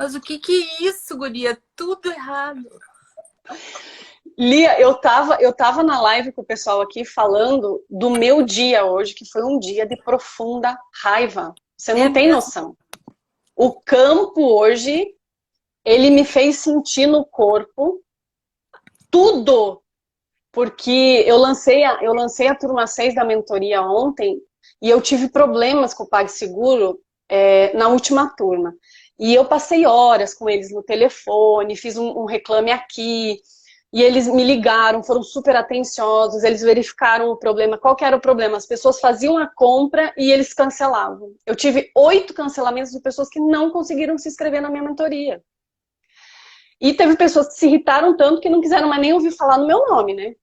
Mas o que que é isso, guria? Tudo errado. Lia, eu tava na live com o pessoal aqui falando do meu dia hoje, que foi um dia de profunda raiva. Você É não tem mesmo? noção. O campo hoje, ele me fez sentir no corpo tudo, porque eu lancei a turma 6 da mentoria ontem e eu tive problemas com o PagSeguro na última turma. E eu passei horas com eles no telefone, fiz um reclame aqui, e eles me ligaram, foram super atenciosos, eles verificaram o problema. Qual que era o problema? As pessoas faziam a compra e eles cancelavam. Eu tive 8 cancelamentos de pessoas que não conseguiram se inscrever na minha mentoria. E teve pessoas que se irritaram tanto que não quiseram mais nem ouvir falar no meu nome, né?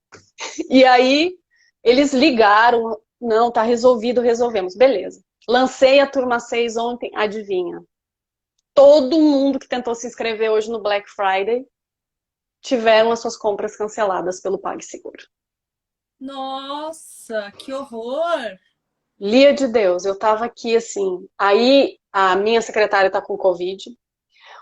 E aí eles ligaram, não, tá resolvido, resolvemos. Beleza. Lancei a turma 6 ontem, adivinha? Todo mundo que tentou se inscrever hoje no Black Friday tiveram as suas compras canceladas pelo PagSeguro. Nossa, que horror! Lia de Deus, eu tava aqui assim. Aí a minha secretária tá com Covid.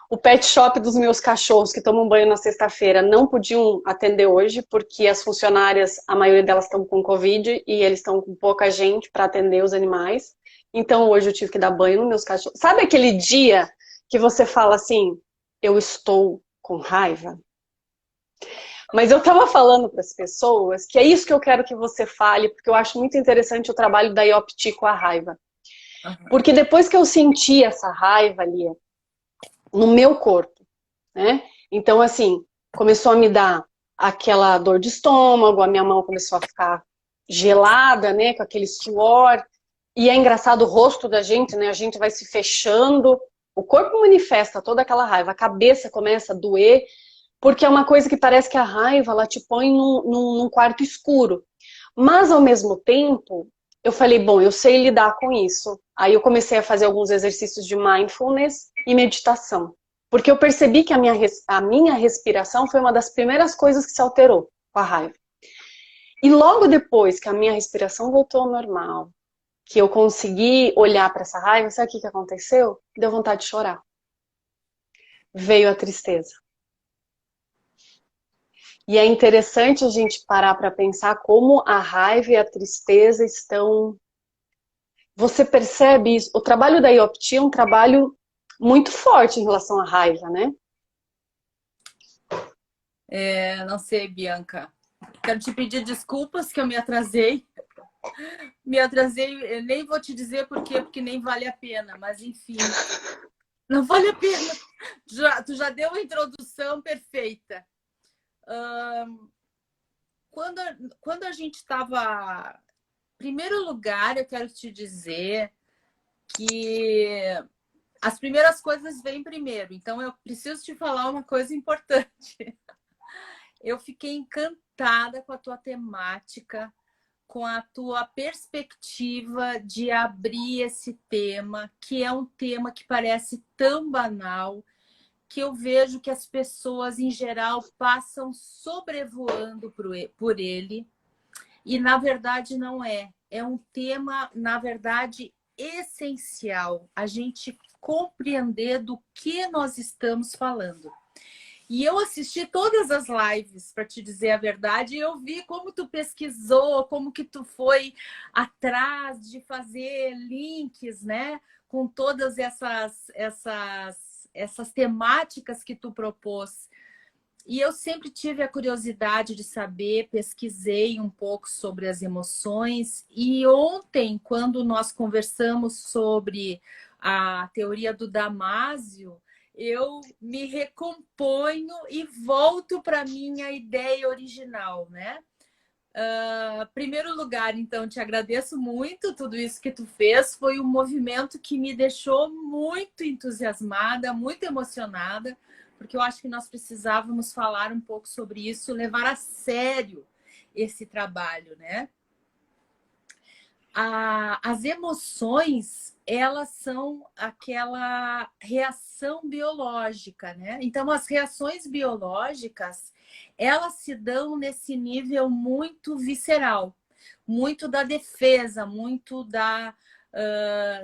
O pet shop dos meus cachorros que tomam banho na sexta-feira não podiam atender hoje porque as funcionárias, a maioria delas estão com Covid e eles estão com pouca gente para atender os animais. Então hoje eu tive que dar banho nos meus cachorros. Sabe aquele dia que você fala assim, eu estou com raiva? Mas eu estava falando para as pessoas que é isso que eu quero que você fale, porque eu acho muito interessante o trabalho da IOPT com a raiva. Aham. Porque depois que eu senti essa raiva ali no meu corpo, né? Então, assim, começou a me dar aquela dor de estômago, a minha mão começou a ficar gelada, né? Com aquele suor. E é engraçado o rosto da gente, né? A gente vai se fechando, o corpo manifesta toda aquela raiva, a cabeça começa a doer, porque é uma coisa que parece que a raiva ela te põe num quarto escuro. Mas ao mesmo tempo, eu falei, bom, eu sei lidar com isso. Aí eu comecei a fazer alguns exercícios de mindfulness e meditação. Porque eu percebi que a minha respiração foi uma das primeiras coisas que se alterou com a raiva. E logo depois que a minha respiração voltou ao normal, que eu consegui olhar para essa raiva, sabe o que aconteceu? Deu vontade de chorar. Veio a tristeza. E é interessante a gente parar para pensar como a raiva e a tristeza estão. Você percebe isso? O trabalho da IOPT é um trabalho muito forte em relação à raiva, né? Não sei, Bianca. Quero te pedir desculpas que eu me atrasei. Me atrasei, eu nem vou te dizer por quê, porque nem vale a pena, mas enfim, não vale a pena. Tu já deu a introdução perfeita. Quando, quando a gente estava. Em primeiro lugar, eu quero te dizer que as primeiras coisas vêm primeiro. Então, eu preciso te falar uma coisa importante. Eu fiquei encantada com a tua temática, com a tua perspectiva de abrir esse tema, que é um tema que parece tão banal, que eu vejo que as pessoas, em geral, passam sobrevoando por ele. E, na verdade, não é. É um tema, na verdade, essencial. A gente compreender do que nós estamos falando. E eu assisti todas as lives, para te dizer a verdade, e eu vi como tu pesquisou, como que tu foi atrás de fazer links, né? Com todas essas temáticas que tu propôs. E eu sempre tive a curiosidade de saber, pesquisei um pouco sobre as emoções. E ontem, quando nós conversamos sobre a teoria do Damásio, eu me recomponho e volto para a minha ideia original, né? Primeiro lugar, então, te agradeço muito tudo isso que tu fez. Foi um movimento que me deixou muito entusiasmada, muito emocionada, porque eu acho que nós precisávamos falar um pouco sobre isso, levar a sério esse trabalho, né? As emoções, elas são aquela reação biológica, né? Então, as reações biológicas, elas se dão nesse nível muito visceral, muito da defesa, muito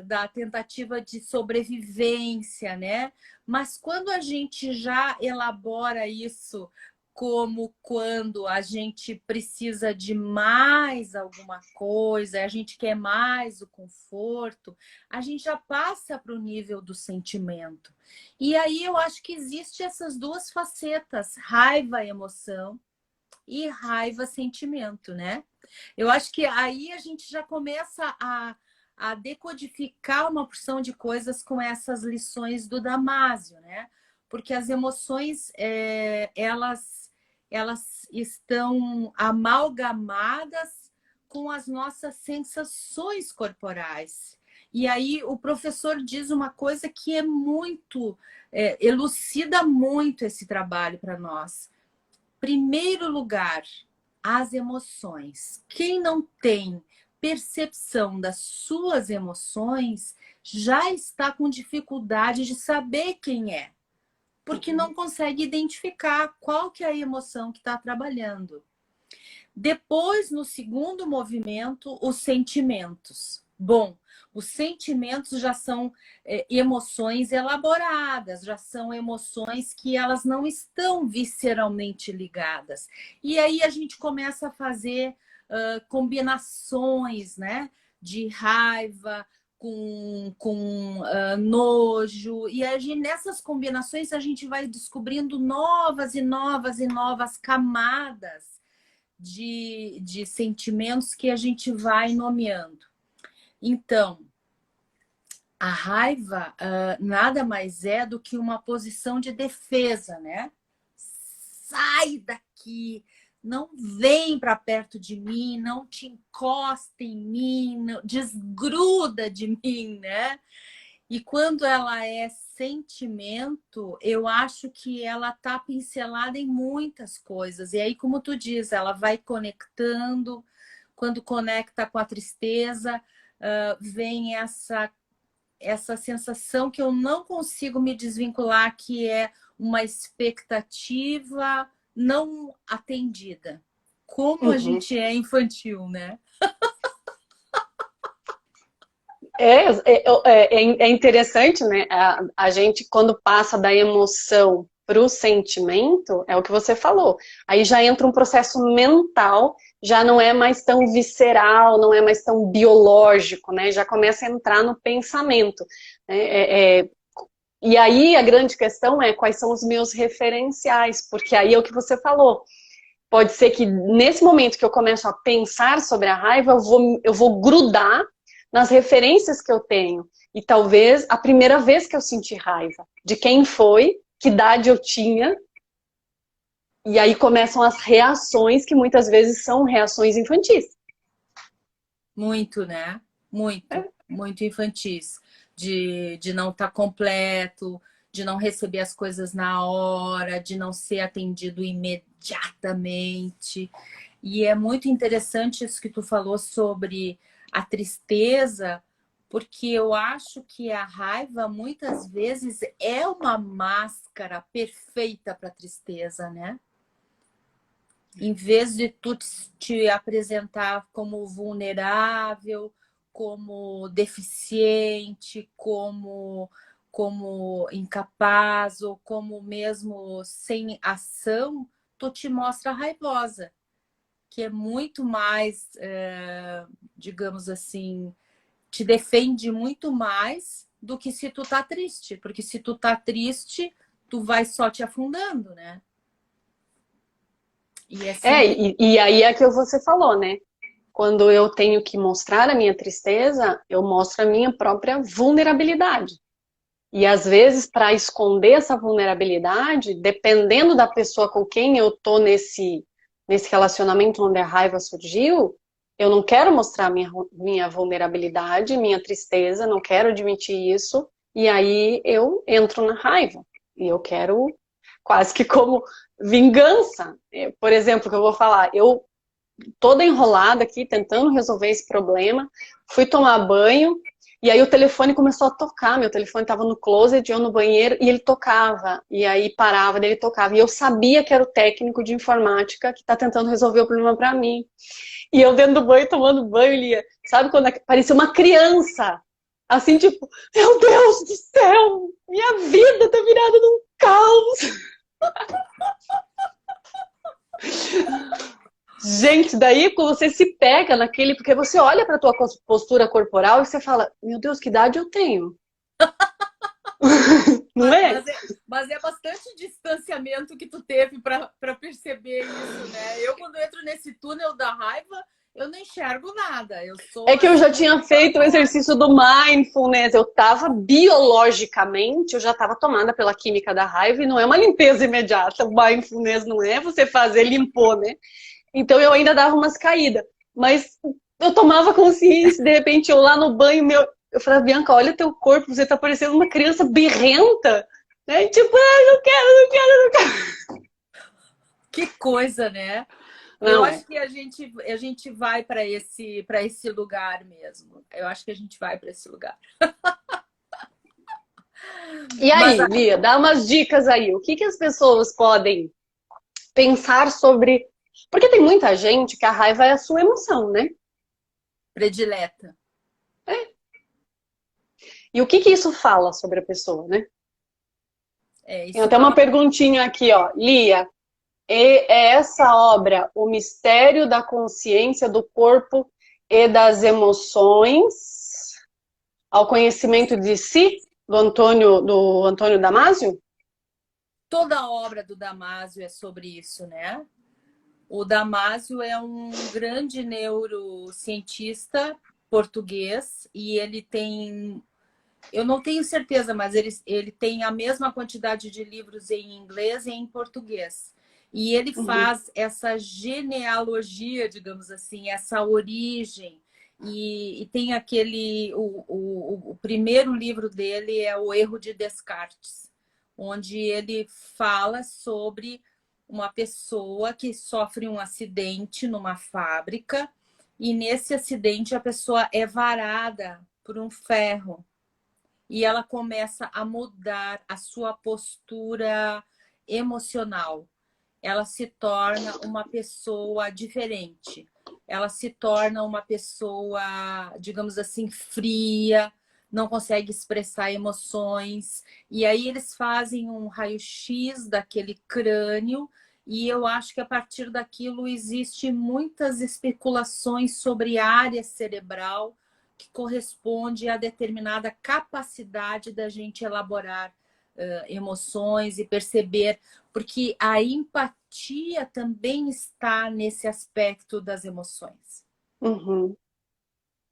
da tentativa de sobrevivência, né? Mas quando a gente já elabora isso como quando a gente precisa de mais alguma coisa, a gente quer mais o conforto, a gente já passa para o nível do sentimento. E aí eu acho que existe essas duas facetas, raiva, emoção e raiva, sentimento, né? Eu acho que aí a gente já começa a decodificar uma porção de coisas com essas lições do Damásio, né? Porque as emoções, elas estão amalgamadas com as nossas sensações corporais. E aí o professor diz uma coisa que é muito, elucida muito esse trabalho para nós. Primeiro lugar, as emoções. Quem não tem percepção das suas emoções já está com dificuldade de saber quem é, porque não consegue identificar qual que é a emoção que está trabalhando. Depois, no segundo movimento, os sentimentos. Bom, os sentimentos já são emoções elaboradas, já são emoções que elas não estão visceralmente ligadas. E aí a gente começa a fazer combinações, né, de raiva com nojo. E nessas combinações a gente vai descobrindo novas e novas e novas camadas de sentimentos que a gente vai nomeando. Então, a raiva nada mais é do que uma posição de defesa, né? Sai daqui, não vem para perto de mim, não te encosta em mim, não, desgruda de mim, né? E quando ela é sentimento, eu acho que ela tá pincelada em muitas coisas. E aí, como tu diz, ela vai conectando. Quando conecta com a tristeza, vem essa sensação que eu não consigo me desvincular, que é uma expectativa não atendida. Como a gente é infantil, né? É interessante, né? A gente, quando passa da emoção para o sentimento, é o que você falou. Aí já entra um processo mental, já não é mais tão visceral, não é mais tão biológico, né? Já começa a entrar no pensamento. E aí a grande questão é quais são os meus referenciais, porque aí é o que você falou. Pode ser que nesse momento que eu começo a pensar sobre a raiva, eu vou grudar nas referências que eu tenho. E talvez a primeira vez que eu senti raiva, de quem foi, que idade eu tinha. E aí começam as reações, que muitas vezes são reações infantis. Muito, né? Muito infantis. De não estar completo, de não receber as coisas na hora, de não ser atendido imediatamente. E é muito interessante isso que tu falou sobre a tristeza, porque eu acho que a raiva muitas vezes é uma máscara perfeita para a tristeza, né? Em vez de tu te apresentar como vulnerável, como deficiente, como incapaz, ou como mesmo sem ação, tu te mostra raivosa, que é muito mais, digamos assim, te defende muito mais do que se tu tá triste. Porque se tu tá triste, tu vai só te afundando, né? E assim... E aí é que você falou, né? Quando eu tenho que mostrar a minha tristeza, eu mostro a minha própria vulnerabilidade. E às vezes, para esconder essa vulnerabilidade, dependendo da pessoa com quem eu tô nesse relacionamento onde a raiva surgiu, eu não quero mostrar minha vulnerabilidade, minha tristeza, não quero admitir isso, e aí eu entro na raiva. E eu quero quase que como vingança. Por exemplo, que eu vou falar, eu toda enrolada aqui, tentando resolver esse problema, fui tomar banho, E aí o telefone começou a tocar, meu telefone estava no closet, eu no banheiro, e ele tocava. E aí parava, daí ele tocava. E eu sabia que era o técnico de informática que está tentando resolver o problema para mim. E eu dentro do banho, tomando banho, Lia. Sabe quando parecia uma criança? Assim, tipo, meu Deus do céu, minha vida tá virada num caos. Gente, daí quando você se pega naquele, porque você olha pra tua postura corporal e você fala, meu Deus, que idade eu tenho? Não é? Mas é bastante distanciamento que tu teve para perceber isso, né? Eu, quando entro nesse túnel da raiva, eu não enxergo nada. Eu sou É que eu já assim, tinha feito o exercício do mindfulness, eu tava biologicamente, eu já tava tomada pela química da raiva e não é uma limpeza imediata. O mindfulness não é você fazer limpou, né? Então eu ainda dava umas caídas. Mas eu tomava consciência, de repente eu lá no banho, eu falava, Bianca, olha teu corpo, você tá parecendo uma criança birrenta. Né? E tipo, não quero, não quero, não quero. que coisa, né? Eu Não acho é. que a gente vai para esse lugar mesmo. Eu acho que a gente vai para esse lugar. E Mas aí, Lia, dá umas dicas aí. O que que as pessoas podem pensar sobre... Porque tem muita gente que a raiva é a sua emoção, né? predileta. E o que que isso fala sobre a pessoa, né? Tem Isso até uma fala. perguntinha aqui, ó. Lia, é essa obra O Mistério da Consciência do Corpo e das Emoções ao Conhecimento de Si, do Antônio Damasio? Toda a obra do Damásio é sobre isso, né? O Damásio é um grande neurocientista português e ele tem, eu não tenho certeza, mas ele tem a mesma quantidade de livros em inglês e em português. E ele Uhum. faz essa genealogia, digamos assim, essa origem. E tem o primeiro livro dele é O Erro de Descartes, onde ele fala sobre uma pessoa que sofre um acidente numa fábrica e nesse acidente a pessoa é varada por um ferro e ela começa a mudar a sua postura emocional. Ela se torna uma pessoa diferente. Ela se torna uma pessoa, digamos assim, fria, não consegue expressar emoções. E aí eles fazem um raio-x daquele crânio e eu acho que a partir daquilo existe muitas especulações sobre a área cerebral que corresponde a determinada capacidade da gente elaborar emoções e perceber, porque a empatia também está nesse aspecto das emoções. Uhum.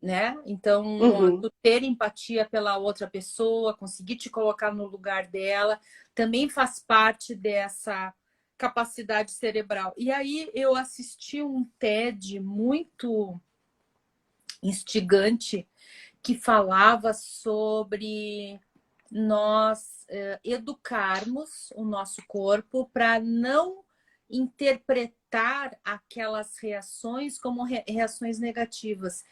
Né? Então, Uhum. tu ter empatia pela outra pessoa, conseguir te colocar no lugar dela, também faz parte dessa capacidade cerebral. E aí eu assisti um TED muito instigante que falava sobre nós educarmos o nosso corpo para não interpretar aquelas reações como reações negativas.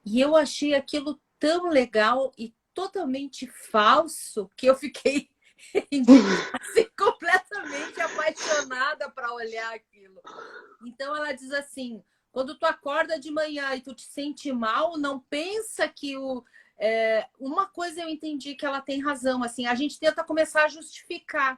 E eu achei aquilo tão legal e totalmente falso que eu fiquei assim, completamente apaixonada para olhar aquilo. Então ela diz assim, quando tu acorda de manhã e tu te sente mal, não pensa que uma coisa eu entendi que ela tem razão, assim, a gente tenta começar a justificar.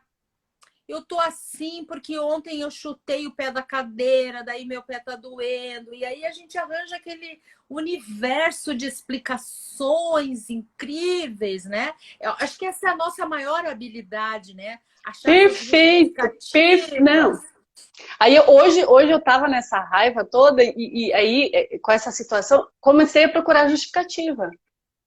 Eu tô assim porque ontem eu chutei o pé da cadeira, daí meu pé tá doendo. E aí a gente arranja aquele universo de explicações incríveis, né? Eu acho que essa é a nossa maior habilidade, né? Achar essas Perfeito, não. justificativas. Aí hoje eu tava nessa raiva toda e aí, com essa situação, comecei a procurar justificativa.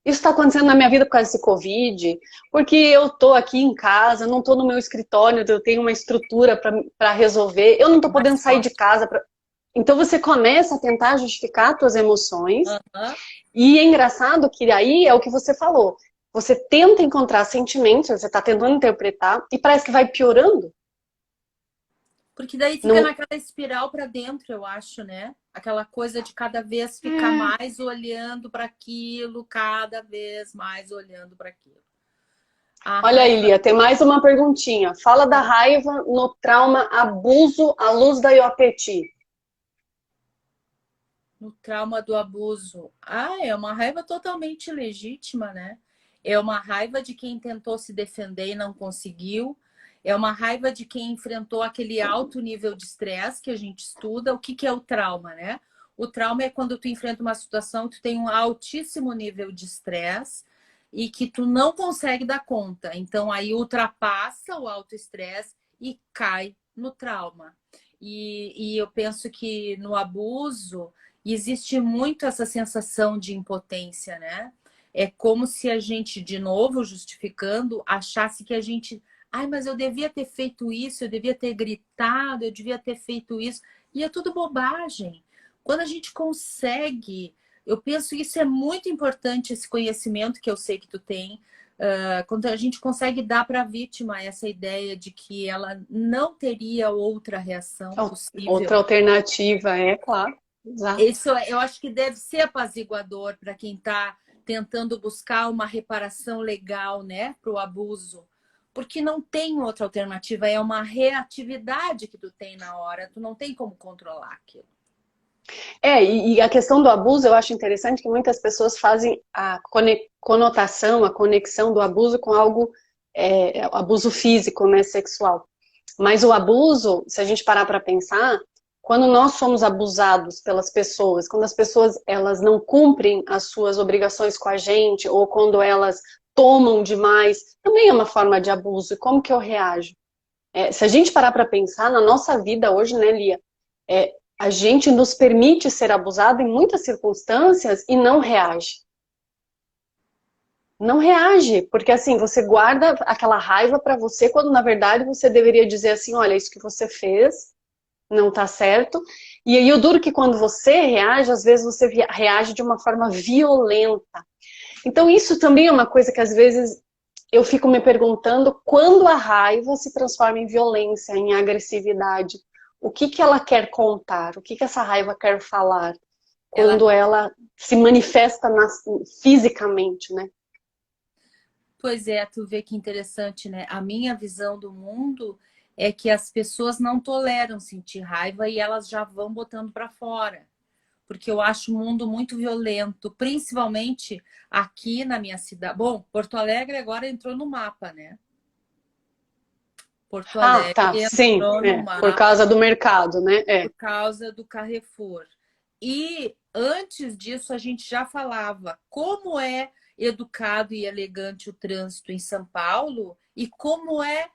Isso está acontecendo na minha vida por causa desse Covid, porque eu tô aqui em casa, não tô no meu escritório, eu tenho uma estrutura para resolver, eu não tô Mais podendo sair de forte. casa. Então você começa a tentar justificar suas emoções, Uhum. e é engraçado que aí é o que você falou. Você tenta encontrar sentimentos, você está tentando interpretar, e parece que vai piorando. Porque daí fica Não, naquela espiral para dentro, eu acho, né? Aquela coisa de cada vez ficar mais olhando para aquilo, cada vez mais olhando para aquilo. A olha aí, raiva Lia, tem mais uma perguntinha. Fala da raiva no trauma abuso à luz da IOPT. no trauma do abuso. Ah, é uma raiva totalmente legítima, né? É uma raiva de quem tentou se defender e não conseguiu. É uma raiva de quem enfrentou aquele alto nível de estresse que a gente estuda. O que que é o trauma, né? O trauma é quando tu enfrenta uma situação que tu tem um altíssimo nível de estresse e que tu não consegue dar conta. Então aí ultrapassa o alto estresse e cai no trauma. E eu penso que no abuso e existe muito essa sensação de impotência, né? É como se a gente, de novo, justificando, achasse que a gente. Ai, mas eu devia ter feito isso, eu devia ter gritado, eu devia ter feito isso. E é tudo bobagem. Quando a gente consegue, eu penso que isso é muito importante, esse conhecimento que eu sei que tu tem. Quando a gente consegue dar para a vítima essa ideia de que ela não teria outra reação Outra possível. alternativa, é claro. Exato. Isso eu acho que deve ser apaziguador para quem está tentando buscar uma reparação legal, né, para o abuso. Porque não tem outra alternativa, é uma reatividade que tu tem na hora, tu não tem como controlar aquilo. E a questão do abuso, eu acho interessante que muitas pessoas fazem a conotação, a conexão do abuso com algo, abuso físico, né, sexual. Mas o abuso, se a gente parar para pensar, quando nós somos abusados pelas pessoas, quando as pessoas elas não cumprem as suas obrigações com a gente, ou quando elas tomam demais, também é uma forma de abuso. E como que eu reajo? Se a gente parar para pensar, na nossa vida hoje, né, Lia, a gente nos permite ser abusado em muitas circunstâncias e não reage. Não reage, porque assim, você guarda aquela raiva para você, quando na verdade você deveria dizer assim, olha, isso que você fez não tá certo. E aí o duro que quando você reage, às vezes você reage de uma forma violenta. Então isso também é uma coisa que às vezes eu fico me perguntando quando a raiva se transforma em violência, em agressividade. O que que ela quer contar? O que que essa raiva quer falar? Ela, Quando ela se manifesta fisicamente, né? pois é, tu vê que interessante, né? A minha visão do mundo é que as pessoas não toleram sentir raiva e elas já vão botando para fora. Porque eu acho o mundo muito violento, principalmente aqui na minha cidade. Bom, Porto Alegre agora entrou no mapa, né? Porto Ah, Alegre tá, sim, entrou no por mapa causa do mercado, né? por causa do Carrefour. E antes disso, a gente já falava como é educado e elegante o trânsito em São Paulo e como é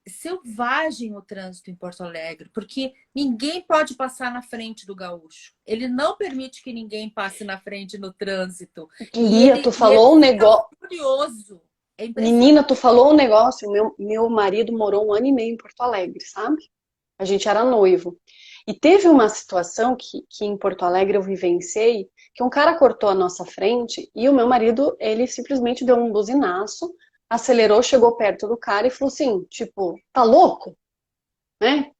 selvagem o trânsito em Porto Alegre, porque ninguém pode passar na frente do gaúcho. Ele não permite que ninguém passe na frente no trânsito. Lia, tu E ele falou um fica negócio. furioso. É Menina, tu impressionante. falou um negócio. Meu marido morou 1 ano e meio em Porto Alegre, sabe? A gente era noivo. E teve uma situação que em Porto Alegre eu vivenciei, que um cara cortou a nossa frente e o meu marido, ele simplesmente deu um buzinaço, acelerou, chegou perto do cara e falou assim, tipo, tá louco? Né?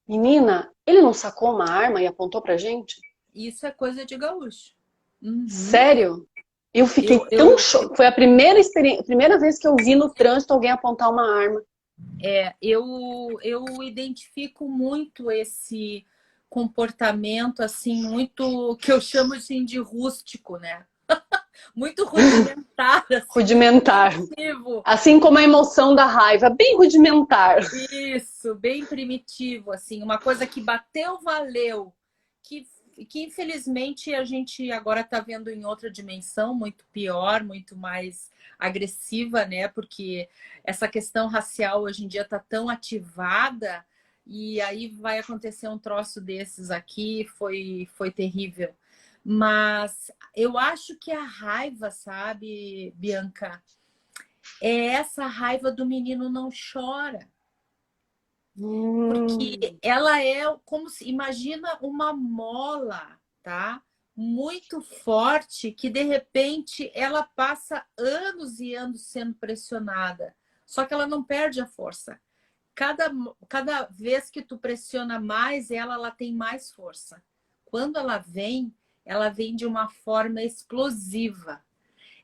Menina, ele não sacou uma arma e apontou pra gente? Isso é coisa de gaúcho. Uhum. Sério? Eu fiquei Eu, tão eu, chocada. Foi a primeira experiência, a primeira vez que eu vi no trânsito alguém apontar uma arma. eu identifico muito esse comportamento assim, muito que eu chamo assim, de rústico, né? Muito rudimentar, assim, muito Rudimentar. primitivo. Assim como a emoção da raiva, bem rudimentar. Isso, bem primitivo, assim, uma coisa que bateu, valeu, que, que infelizmente a gente agora está vendo em outra dimensão, muito pior, muito mais agressiva, né? Porque essa questão racial hoje em dia está tão ativada e aí vai acontecer um troço desses aqui, foi terrível. Mas eu acho que a raiva, sabe, Bianca, é essa raiva do menino não chora. Porque Hum, ela é como se imagina uma mola, tá? Muito forte que de repente ela passa anos e anos sendo pressionada. Só que ela não perde a força. cada vez que tu pressiona mais ela tem mais força. Quando ela vem de uma forma explosiva.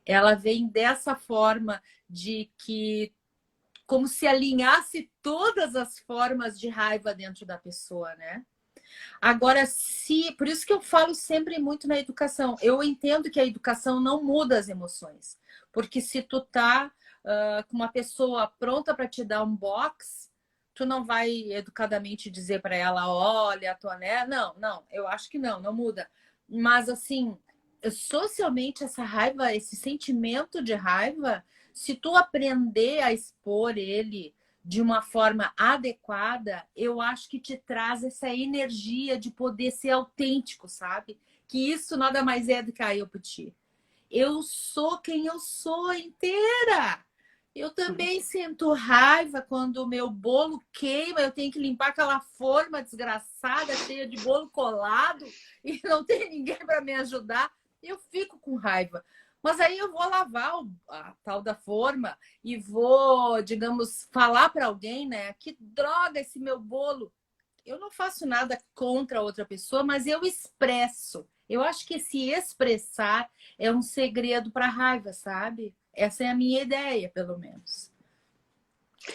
Ela vem dessa forma de que como se alinhasse todas as formas de raiva dentro da pessoa, né? Agora, por isso que eu falo sempre muito na educação. Eu entendo que a educação não muda as emoções. Porque se tu tá com uma pessoa pronta para te dar um box, tu não vai educadamente dizer para ela, olha, tua né? Não, eu acho que não muda. Mas assim, socialmente essa raiva, esse sentimento de raiva, se tu aprender a expor ele de uma forma adequada, eu acho que te traz essa energia de poder ser autêntico, sabe? Que isso nada mais é do que a eu por ti. Eu sou quem eu sou inteira. Eu também sinto raiva quando o meu bolo queima, eu tenho que limpar aquela forma desgraçada, cheia de bolo colado, e não tem ninguém para me ajudar. Eu fico com raiva. Mas aí eu vou lavar a tal da forma e vou, digamos, falar para alguém, né? Que droga esse meu bolo. Eu não faço nada contra outra pessoa, mas eu expresso. Eu acho que esse expressar é um segredo para a raiva, sabe? Essa é a minha ideia, pelo menos.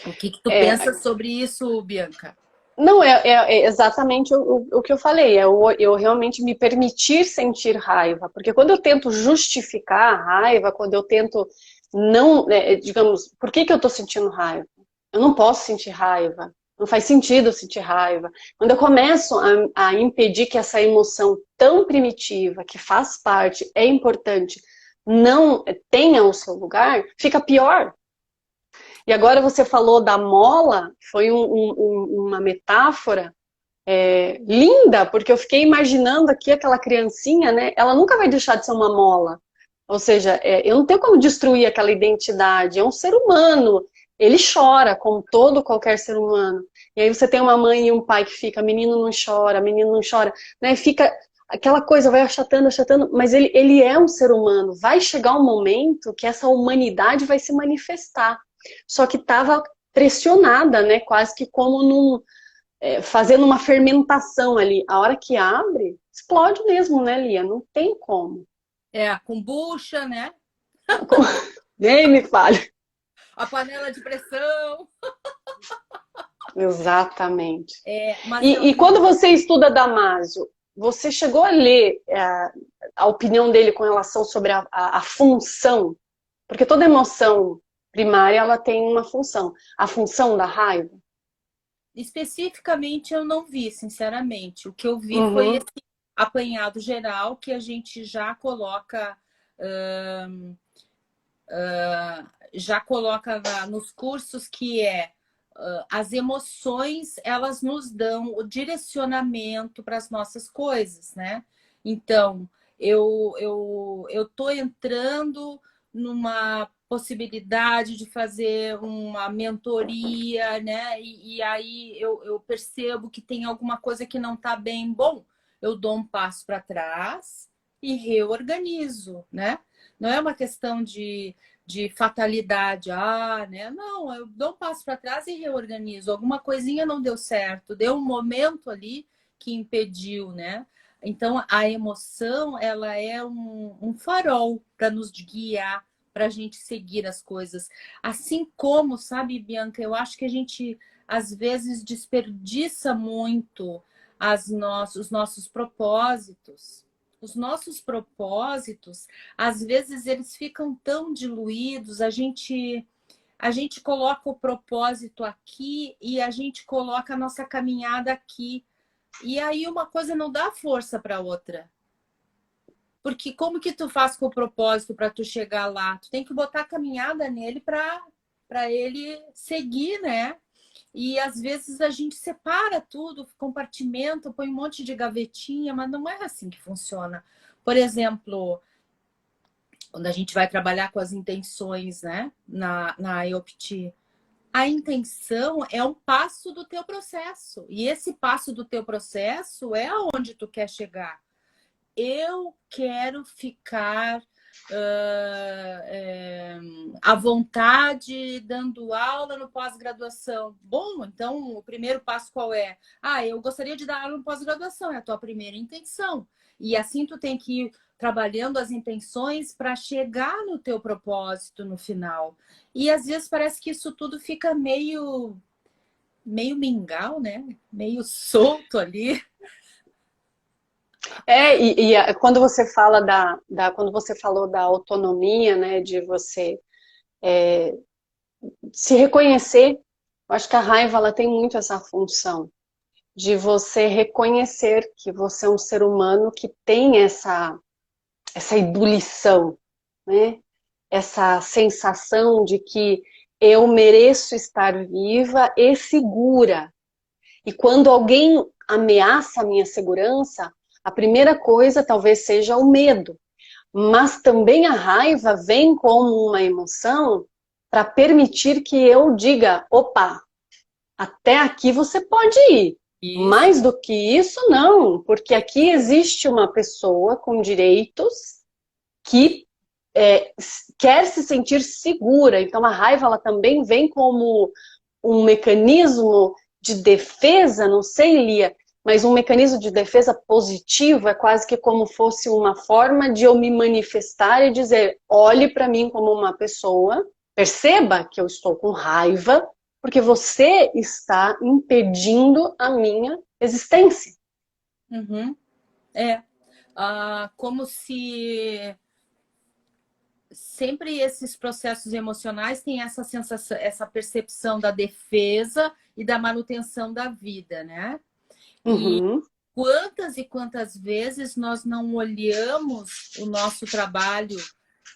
O que tu pensa sobre isso, Bianca? Não, é exatamente o que eu falei, eu realmente me permitir sentir raiva, porque quando eu tento justificar a raiva, quando eu tento não, digamos, por que eu estou sentindo raiva? Eu não posso sentir raiva, não faz sentido eu sentir raiva. Quando eu começo a impedir que essa emoção tão primitiva, que faz parte, é importante, não tenha o seu lugar, fica pior. E agora você falou da mola, foi uma metáfora linda, porque eu fiquei imaginando aqui aquela criancinha, né? Ela nunca vai deixar de ser uma mola. Ou seja, eu não tenho como destruir aquela identidade. É um ser humano. Ele chora, como todo qualquer ser humano. E aí você tem uma mãe e um pai que fica, menino não chora, né? Fica aquela coisa, vai achatando, achatando, mas ele é um ser humano. Vai chegar um momento que essa humanidade vai se manifestar. Só que estava pressionada, né? Quase que como fazendo uma fermentação ali. A hora que abre, explode mesmo, né, Lia? Não tem como. A kombucha, né? Nem me fale. A panela de pressão. Exatamente. Mas E quando você estuda Damásio, você chegou a ler a opinião dele com relação sobre a função? Porque toda emoção primária, ela tem uma função. A função da raiva. Especificamente eu não vi, sinceramente. O que eu vi foi Uhum. esse apanhado geral que a gente já coloca nos cursos, que as emoções, elas nos dão o direcionamento para as nossas coisas, né? Então, eu tô entrando numa possibilidade de fazer uma mentoria, né? E aí eu percebo que tem alguma coisa que não está bem. Bom, eu dou um passo para trás e reorganizo, né? Não é uma questão de fatalidade, né? Não, eu dou um passo para trás e reorganizo. Alguma coisinha não deu certo, deu um momento ali que impediu, né? Então, a emoção, ela é um farol para nos guiar, para a gente seguir as coisas. Assim como, sabe, Bianca, eu acho que a gente, às vezes, desperdiça muito os nossos propósitos. Os nossos propósitos, às vezes, eles ficam tão diluídos, a gente coloca o propósito aqui e a gente coloca a nossa caminhada aqui. E aí uma coisa não dá força para a outra. Porque como que tu faz com o propósito para tu chegar lá? Tu tem que botar a caminhada nele para ele seguir, né? E às vezes a gente separa tudo, compartimenta, põe um monte de gavetinha, mas não é assim que funciona. Por exemplo, quando a gente vai trabalhar com as intenções, né, na IOPT, a intenção é um passo do teu processo. E esse passo do teu processo é aonde tu quer chegar. Eu quero ficar à vontade, dando aula no pós-graduação. Bom, então o primeiro passo qual é? Ah, eu gostaria de dar aula no pós-graduação, é a tua primeira intenção. E assim tu tem que ir trabalhando as intenções para chegar no teu propósito no final. E às vezes parece que isso tudo fica meio mingau, né? Meio solto ali. Quando você fala quando você falou da autonomia, né, de você se reconhecer, eu acho que a raiva ela tem muito essa função de você reconhecer que você é um ser humano que tem essa ebulição, né? Essa sensação de que eu mereço estar viva e segura. E quando alguém ameaça a minha segurança, a primeira coisa talvez seja o medo. Mas também a raiva vem como uma emoção para permitir que eu diga, opa, até aqui você pode ir. Isso. Mais do que isso, não, porque aqui existe uma pessoa com direitos que quer se sentir segura. Então a raiva ela também vem como um mecanismo de defesa, não sei, Lia, mas um mecanismo de defesa positivo, é quase que como fosse uma forma de eu me manifestar e dizer, olhe para mim como uma pessoa, perceba que eu estou com raiva, porque você está impedindo a minha existência. Uhum. Como se sempre esses processos emocionais têm essa sensação, essa percepção da defesa e da manutenção da vida, né? Uhum. E quantas vezes nós não olhamos o nosso trabalho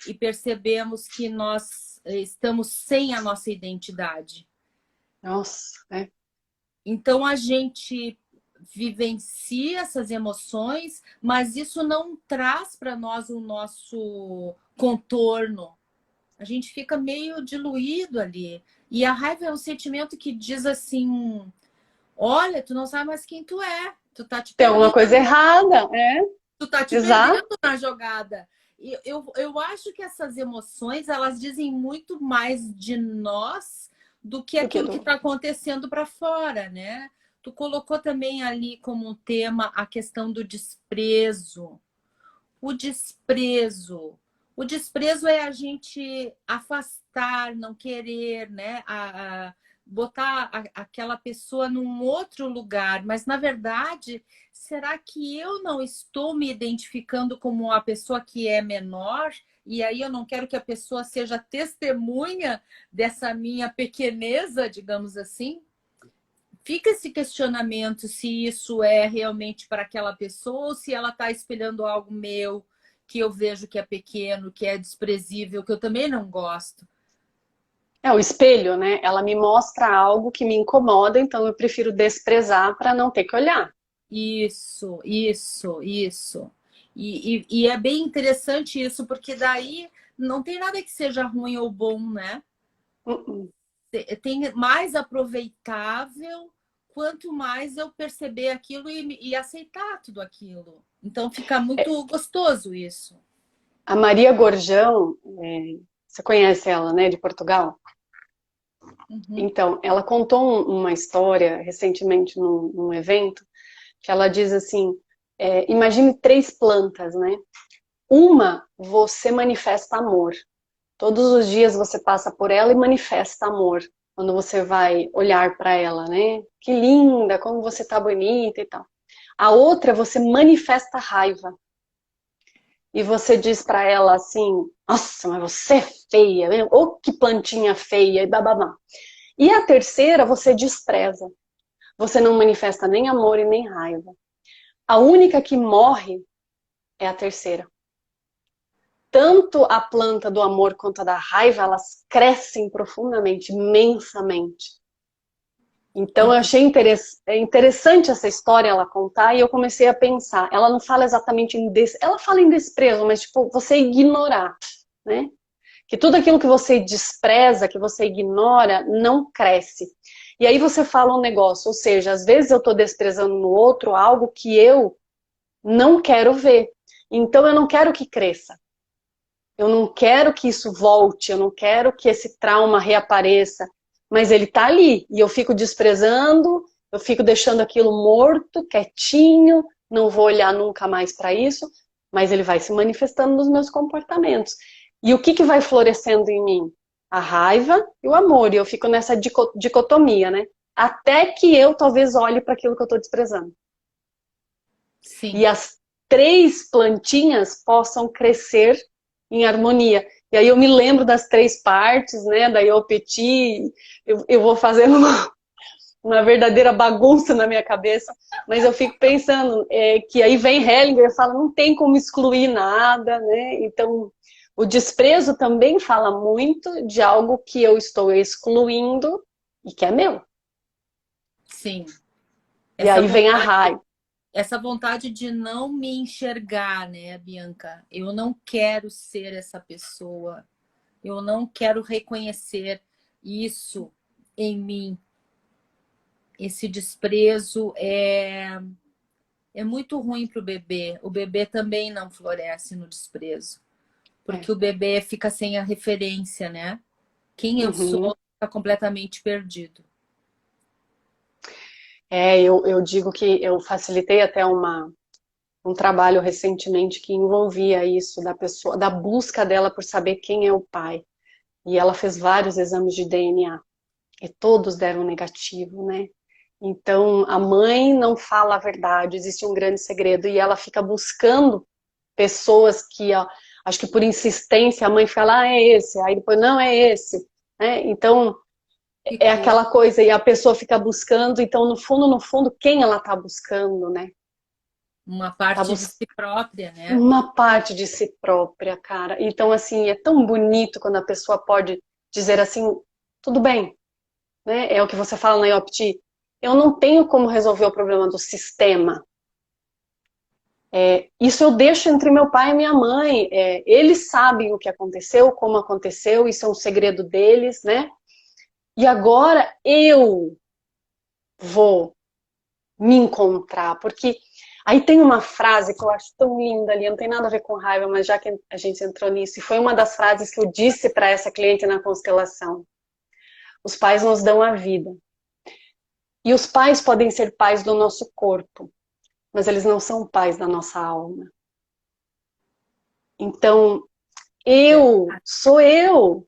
e percebemos que nós estamos sem a nossa identidade. Nossa, Então a gente vivencia essas emoções, mas isso não traz para nós o nosso contorno. A gente fica meio diluído ali. E a raiva é um sentimento que diz assim, olha, tu não sabe mais quem tu é. Tu tá te tem perdendo. alguma coisa errada, Tu tá te Exato. perdendo na jogada. E eu acho que essas emoções, elas dizem muito mais de nós do que aquilo que está acontecendo para fora, né? Tu colocou também ali como um tema a questão do desprezo. O desprezo. O desprezo é a gente afastar, não querer, né? Botar aquela pessoa num outro lugar. Mas, na verdade, será que eu não estou me identificando como uma pessoa que é menor? E aí eu não quero que a pessoa seja testemunha dessa minha pequeneza, digamos assim? Fica esse questionamento se isso é realmente para aquela pessoa ou se ela está espelhando algo meu que eu vejo que é pequeno, que é desprezível, que eu também não gosto. O espelho, né? Ela me mostra algo que me incomoda, então eu prefiro desprezar para não ter que olhar. Isso. E é bem interessante isso, porque daí não tem nada que seja ruim ou bom, né? Tem mais aproveitável quanto mais eu perceber aquilo e aceitar tudo aquilo. Então fica muito gostoso isso. A Maria Gorjão, você conhece ela, né, de Portugal? Uhum. Então, ela contou uma história recentemente num evento, que ela diz assim, imagine 3 plantas, né? Uma, você manifesta amor. Todos os dias você passa por ela e manifesta amor. Quando você vai olhar para ela, né? Que linda, como você tá bonita e tal. A outra, você manifesta raiva. E você diz para ela assim, nossa, mas você é feia, né? Ou que plantinha feia, e bababá. E a terceira, você despreza. Você não manifesta nem amor e nem raiva. A única que morre é a terceira. Tanto a planta do amor quanto a da raiva, elas crescem profundamente, imensamente. Então eu achei interessante essa história ela contar e eu comecei a pensar. Ela não fala exatamente ela fala em desprezo, mas tipo, você ignorar, né? Que tudo aquilo que você despreza, que você ignora, não cresce. E aí você fala um negócio, ou seja, às vezes eu estou desprezando no outro algo que eu não quero ver. Então eu não quero que cresça. eu não quero que isso volte, eu não quero que esse trauma reapareça, mas ele tá ali, e eu fico desprezando, eu fico deixando aquilo morto, quietinho, não vou olhar nunca mais para isso, mas ele vai se manifestando nos meus comportamentos. E o que que vai florescendo em mim? A raiva e o amor, e eu fico nessa dicotomia, né? Até que eu talvez olhe para aquilo que eu estou desprezando. Sim. E as 3 plantinhas possam crescer em harmonia. E aí eu me lembro das 3 partes, né, da Iopeti, eu vou fazendo uma verdadeira bagunça na minha cabeça, mas eu fico pensando que aí vem Hellinger e fala, não tem como excluir nada, né, então o desprezo também fala muito de algo que eu estou excluindo e que é meu. Sim. E aí vem a raiva. Essa vontade de não me enxergar, né, Bianca? Eu não quero ser essa pessoa. Eu não quero reconhecer isso em mim. Esse desprezo é muito ruim para o bebê. O bebê também não floresce no desprezo. Porque o bebê fica sem a referência, né? Quem eu sou fica completamente perdido. Eu digo que eu facilitei até um trabalho recentemente que envolvia isso da pessoa, da busca dela por saber quem é o pai. E ela fez vários exames de DNA e todos deram negativo, né? Então a mãe não fala a verdade, existe um grande segredo e ela fica buscando pessoas que, ó, acho que por insistência a mãe fala, ah, é esse, aí depois não é esse, né? Então é aquela coisa e a pessoa fica buscando, então no fundo, quem ela tá buscando, né? Uma parte de si própria, né? Uma parte de si própria, cara. Então, assim, é tão bonito quando a pessoa pode dizer assim, tudo bem, né? É o que você fala na IOPT. Eu não tenho como resolver o problema do sistema. Isso eu deixo entre meu pai e minha mãe. Eles sabem o que aconteceu, como aconteceu, isso é um segredo deles, né? E agora eu vou me encontrar, porque aí tem uma frase que eu acho tão linda ali, não tem nada a ver com raiva, mas já que a gente entrou nisso, e foi uma das frases que eu disse para essa cliente na constelação. Os pais nos dão a vida. E os pais podem ser pais do nosso corpo, mas eles não são pais da nossa alma. Então, eu sou eu,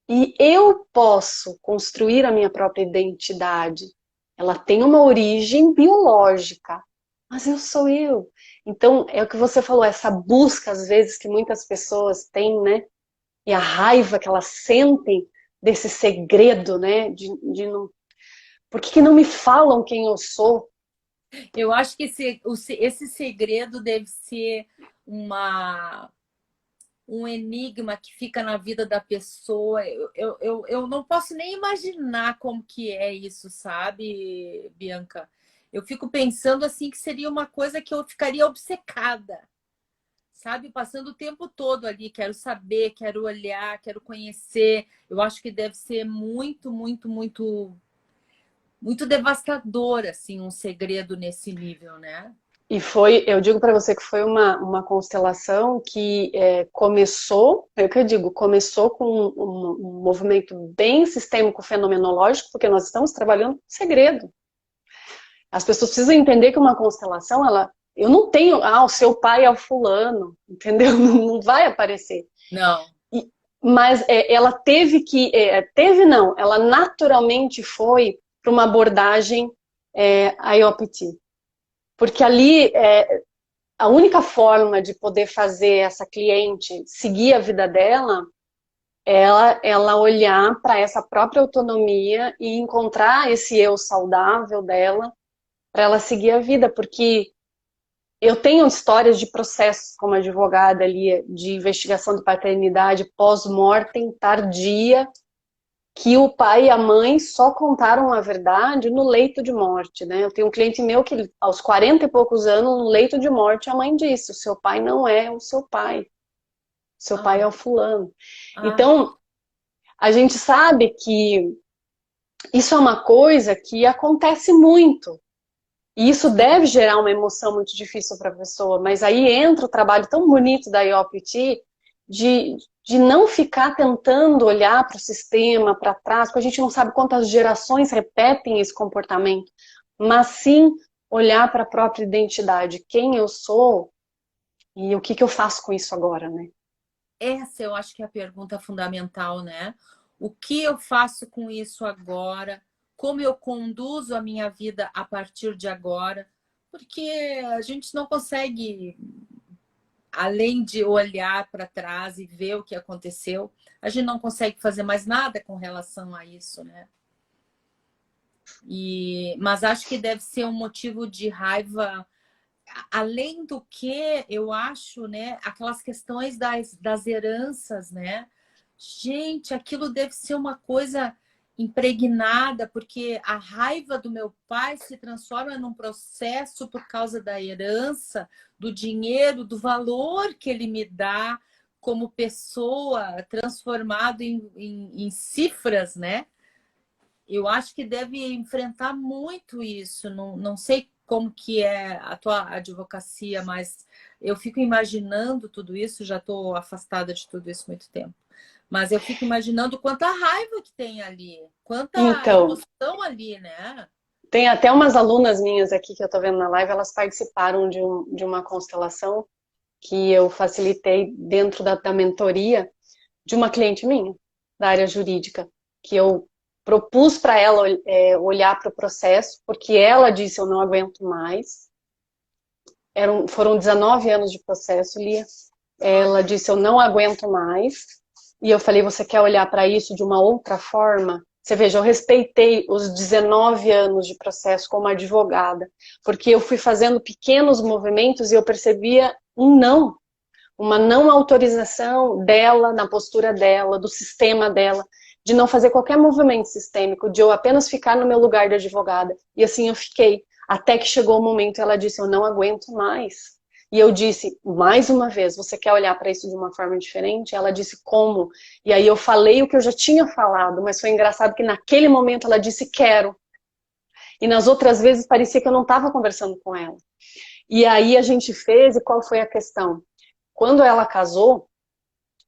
e eu posso construir a minha própria identidade. Ela tem uma origem biológica, mas eu sou eu. Então, é o que você falou, essa busca, às vezes, que muitas pessoas têm, né? E a raiva que elas sentem desse segredo, né? De não... Por que não me falam quem eu sou? Eu acho que esse segredo deve ser um enigma que fica na vida da pessoa. Eu não posso nem imaginar como que é isso, sabe, Bianca? Eu fico pensando assim que seria uma coisa que eu ficaria obcecada, sabe? Passando o tempo todo ali, quero saber, quero olhar, quero conhecer. Eu acho que deve ser muito, muito, muito, muito devastador, assim, um segredo nesse nível, né? E foi, eu digo para você que foi uma constelação que começou, é o que eu digo, começou com um movimento bem sistêmico fenomenológico, porque nós estamos trabalhando com segredo. As pessoas precisam entender que uma constelação, eu não tenho, o seu pai é o fulano, entendeu? Não vai aparecer. Não. Mas ela ela naturalmente foi para uma abordagem IOPT. Porque ali a única forma de poder fazer essa cliente seguir a vida dela ela olhar para essa própria autonomia e encontrar esse eu saudável dela para ela seguir a vida, porque eu tenho histórias de processos como advogada ali, de investigação de paternidade pós-mortem tardia, que o pai e a mãe só contaram a verdade no leito de morte, né? Eu tenho um cliente meu que aos 40 e poucos anos, no leito de morte, a mãe disse, o seu pai não é o seu pai, seu pai é o fulano. Então, a gente sabe que isso é uma coisa que acontece muito, e isso deve gerar uma emoção muito difícil para a pessoa, mas aí entra o trabalho tão bonito da IOPT, de não ficar tentando olhar para o sistema, para trás, porque a gente não sabe quantas gerações repetem esse comportamento, mas sim olhar para a própria identidade, quem eu sou e o que eu faço com isso agora, né? Essa eu acho que é a pergunta fundamental, né? O que eu faço com isso agora? Como eu conduzo a minha vida a partir de agora? Porque a gente não consegue, além de olhar para trás e ver o que aconteceu, a gente não consegue fazer mais nada com relação a isso, né? Mas acho que deve ser um motivo de raiva. Além do que, eu acho, né, aquelas questões das heranças, né? Gente, aquilo deve ser uma coisa impregnada, porque a raiva do meu pai se transforma num processo por causa da herança, do dinheiro, do valor que ele me dá como pessoa, transformado em cifras, né? Eu acho que deve enfrentar muito isso. Não sei como que é a tua advocacia, mas eu fico imaginando tudo isso, já estou afastada de tudo isso há muito tempo. Mas eu fico imaginando quanta raiva que tem ali, quanta Então, emoção ali, né? tem até umas alunas minhas aqui que eu tô vendo na live, elas participaram de uma constelação que eu facilitei dentro da mentoria de uma cliente minha, da área jurídica, que eu propus para ela olhar para o processo, porque ela disse: eu não aguento mais. Foram 19 anos de processo, Lia. Ela disse: eu não aguento mais. E eu falei: você quer olhar para isso de uma outra forma? Você veja, eu respeitei os 19 anos de processo como advogada, porque eu fui fazendo pequenos movimentos e eu percebia uma não autorização dela, na postura dela, do sistema dela, de não fazer qualquer movimento sistêmico, de eu apenas ficar no meu lugar de advogada. E assim eu fiquei, até que chegou o momento, ela disse: eu não aguento mais. E eu disse, mais uma vez: você quer olhar para isso de uma forma diferente? Ela disse: como? E aí eu falei o que eu já tinha falado, mas foi engraçado que naquele momento ela disse: quero. E nas outras vezes parecia que eu não estava conversando com ela. E aí a gente fez, e qual foi a questão? Quando ela casou,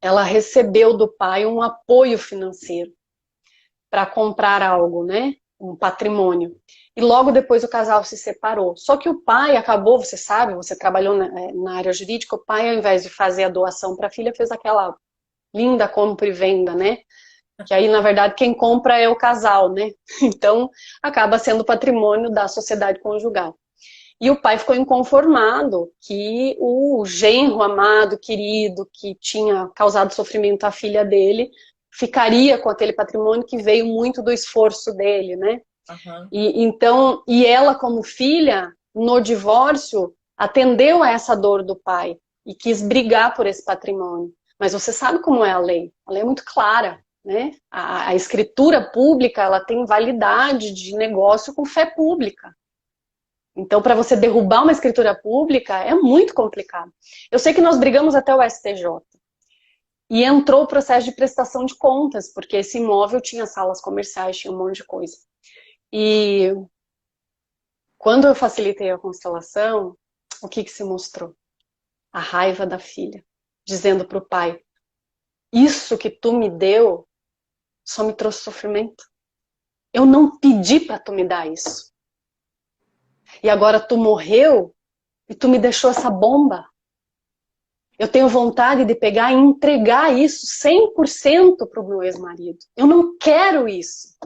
ela recebeu do pai um apoio financeiro para comprar algo, né? Um patrimônio. E logo depois o casal se separou. Só que o pai acabou, você sabe, você trabalhou na área jurídica, o pai, ao invés de fazer a doação para a filha, fez aquela linda compra e venda, né? Que aí, na verdade, quem compra é o casal, né? Então, acaba sendo patrimônio da sociedade conjugal. E o pai ficou inconformado que o genro amado, querido, que tinha causado sofrimento à filha dele, ficaria com aquele patrimônio que veio muito do esforço dele, né? Uhum. E ela, como filha, no divórcio, atendeu a essa dor do pai e quis brigar por esse patrimônio. Mas você sabe como é a lei? A lei é muito clara, né? A escritura pública, ela tem validade de negócio com fé pública. Então, para você derrubar uma escritura pública, é muito complicado. Eu sei que nós brigamos até o STJ. E entrou o processo de prestação de contas, porque esse imóvel tinha salas comerciais, tinha um monte de coisa. E quando eu facilitei a constelação, o que se mostrou? A raiva da filha, dizendo para o pai: isso que tu me deu só me trouxe sofrimento. Eu não pedi para tu me dar isso. E agora tu morreu e tu me deixou essa bomba. Eu tenho vontade de pegar e entregar isso 100% para o meu ex-marido. Eu não quero isso.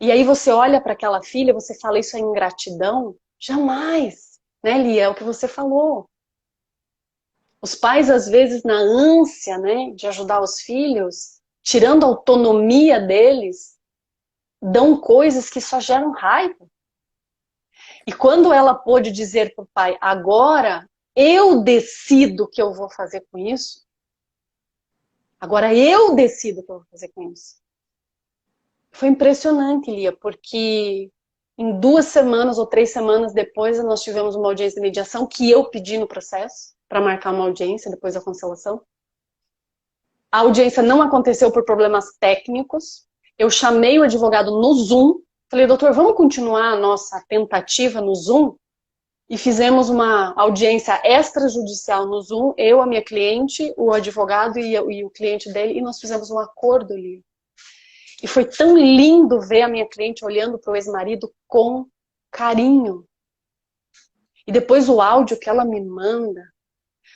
E aí você olha para aquela filha e você fala: isso é ingratidão? Jamais. Né, Lia? É o que você falou. Os pais, às vezes, na ânsia, né, de ajudar os filhos, tirando a autonomia deles, dão coisas que só geram raiva. E quando ela pôde dizer para o pai: agora eu decido o que eu vou fazer com isso, agora eu decido o que eu vou fazer com isso. Foi impressionante, Lia, porque em 2 semanas ou 3 semanas depois nós tivemos uma audiência de mediação que eu pedi no processo para marcar uma audiência depois da cancelação. A audiência não aconteceu por problemas técnicos. Eu chamei o advogado no Zoom, falei: doutor, vamos continuar a nossa tentativa no Zoom? e fizemos uma audiência extrajudicial no Zoom, eu, a minha cliente, o advogado e o cliente dele, e nós fizemos um acordo ali. E foi tão lindo ver a minha cliente olhando para o ex-marido com carinho. E depois o áudio que ela me manda,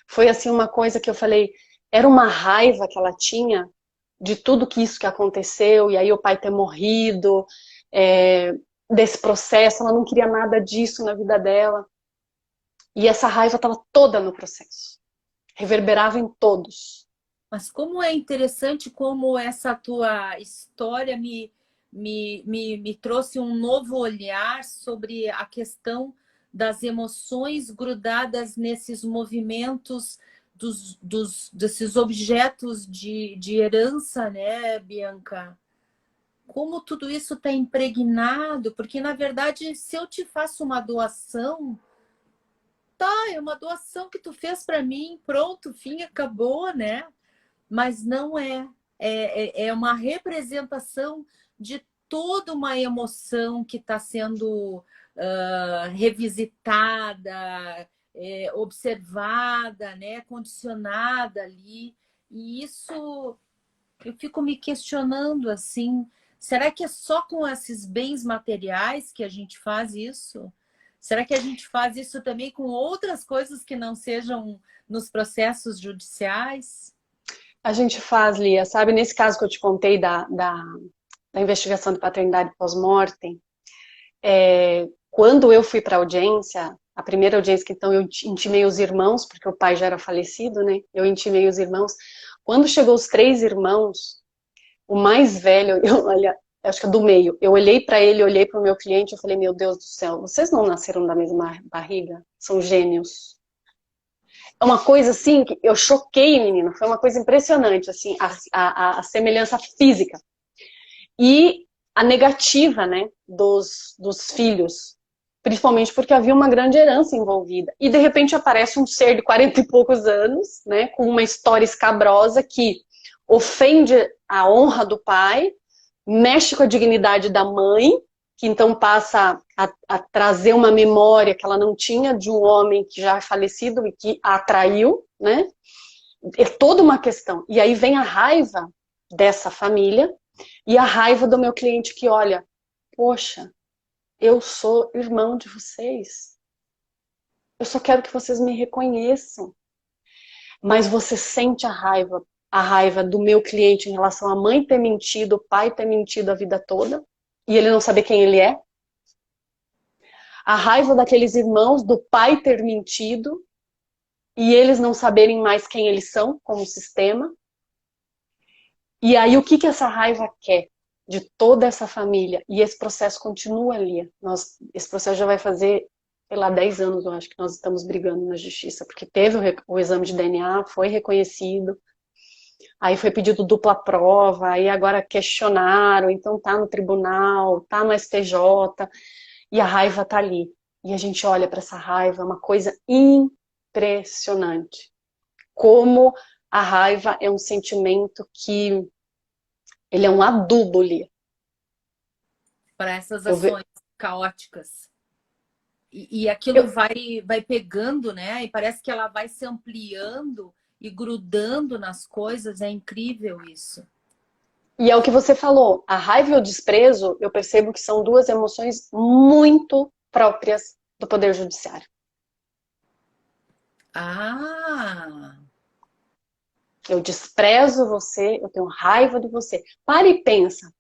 foi assim uma coisa que eu falei, era uma raiva que ela tinha de tudo que isso que aconteceu, e aí o pai ter morrido, desse processo, ela não queria nada disso na vida dela. E essa raiva estava toda no processo, reverberava em todos. Mas como é interessante como essa tua história me trouxe um novo olhar sobre a questão das emoções grudadas nesses movimentos desses objetos de herança, né, Bianca? Como tudo isso está impregnado, porque, na verdade, se eu te faço uma doação, tá, é uma doação que tu fez para mim, pronto, fim, acabou, né? Mas não é. É uma representação de toda uma emoção que está sendo revisitada, observada, né? Condicionada ali. E isso eu fico me questionando assim, será que é só com esses bens materiais que a gente faz isso? Será que a gente faz isso também com outras coisas que não sejam nos processos judiciais? A gente faz, Lia, sabe, nesse caso que eu te contei da investigação de paternidade pós-mortem, quando eu fui para a audiência, a primeira audiência que então eu intimei os irmãos, porque o pai já era falecido, né? Eu intimei os irmãos. Quando chegou os 3 irmãos, o mais velho, olha, acho que é do meio, eu olhei para ele, olhei para o meu cliente, eu falei, meu Deus do céu, vocês não nasceram da mesma barriga? São gêmeos. É uma coisa assim que eu choquei, menina, foi uma coisa impressionante, assim, a semelhança física. E a negativa, né, dos filhos, principalmente porque havia uma grande herança envolvida. E de repente aparece um ser de 40 e poucos anos, né, com uma história escabrosa que ofende a honra do pai, mexe com a dignidade da mãe, que então passa a trazer uma memória que ela não tinha de um homem que já é falecido e que a atraiu, né? É toda uma questão. E aí vem a raiva dessa família e a raiva do meu cliente que olha, poxa, eu sou irmão de vocês. Eu só quero que vocês me reconheçam. Mas você sente a raiva do meu cliente em relação à mãe ter mentido, o pai ter mentido a vida toda, e ele não saber quem ele é. A raiva daqueles irmãos, do pai ter mentido, e eles não saberem mais quem eles são como sistema. E aí o que essa raiva quer de toda essa família? E esse processo continua ali. Esse processo já vai fazer, sei lá, 10 anos, eu acho que nós estamos brigando na justiça, porque teve o exame de DNA, foi reconhecido, aí foi pedido dupla prova, aí agora questionaram, então tá no tribunal, tá no STJ, e a raiva tá ali. E a gente olha para essa raiva, é uma coisa impressionante. Como a raiva é um sentimento que ele é um adubo ali. Para essas Eu, ações caóticas. E aquilo eu, vai pegando, né? E parece que ela vai se ampliando e grudando nas coisas. É incrível isso. e é o que você falou, a raiva e o desprezo, eu percebo que são duas emoções muito próprias do Poder Judiciário. Ah! Eu desprezo você, eu tenho raiva de você. Para e pensa,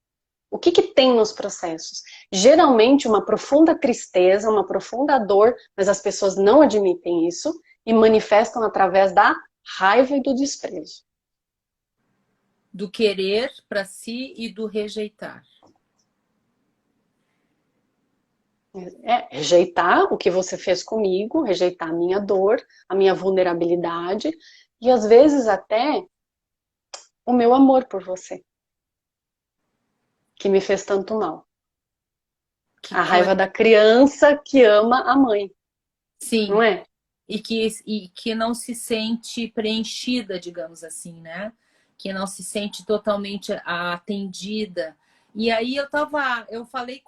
o que tem nos processos? Geralmente uma profunda tristeza, uma profunda dor, mas as pessoas não admitem isso e manifestam através da raiva e do desprezo. Do querer para si e do rejeitar. Rejeitar o que você fez comigo, rejeitar a minha dor, a minha vulnerabilidade e às vezes até o meu amor por você, que me fez tanto mal. Que A coisa. raiva da criança que ama a mãe, não Sim. é? E que não se sente preenchida, digamos assim, né? Que não se sente totalmente atendida. E aí eu falei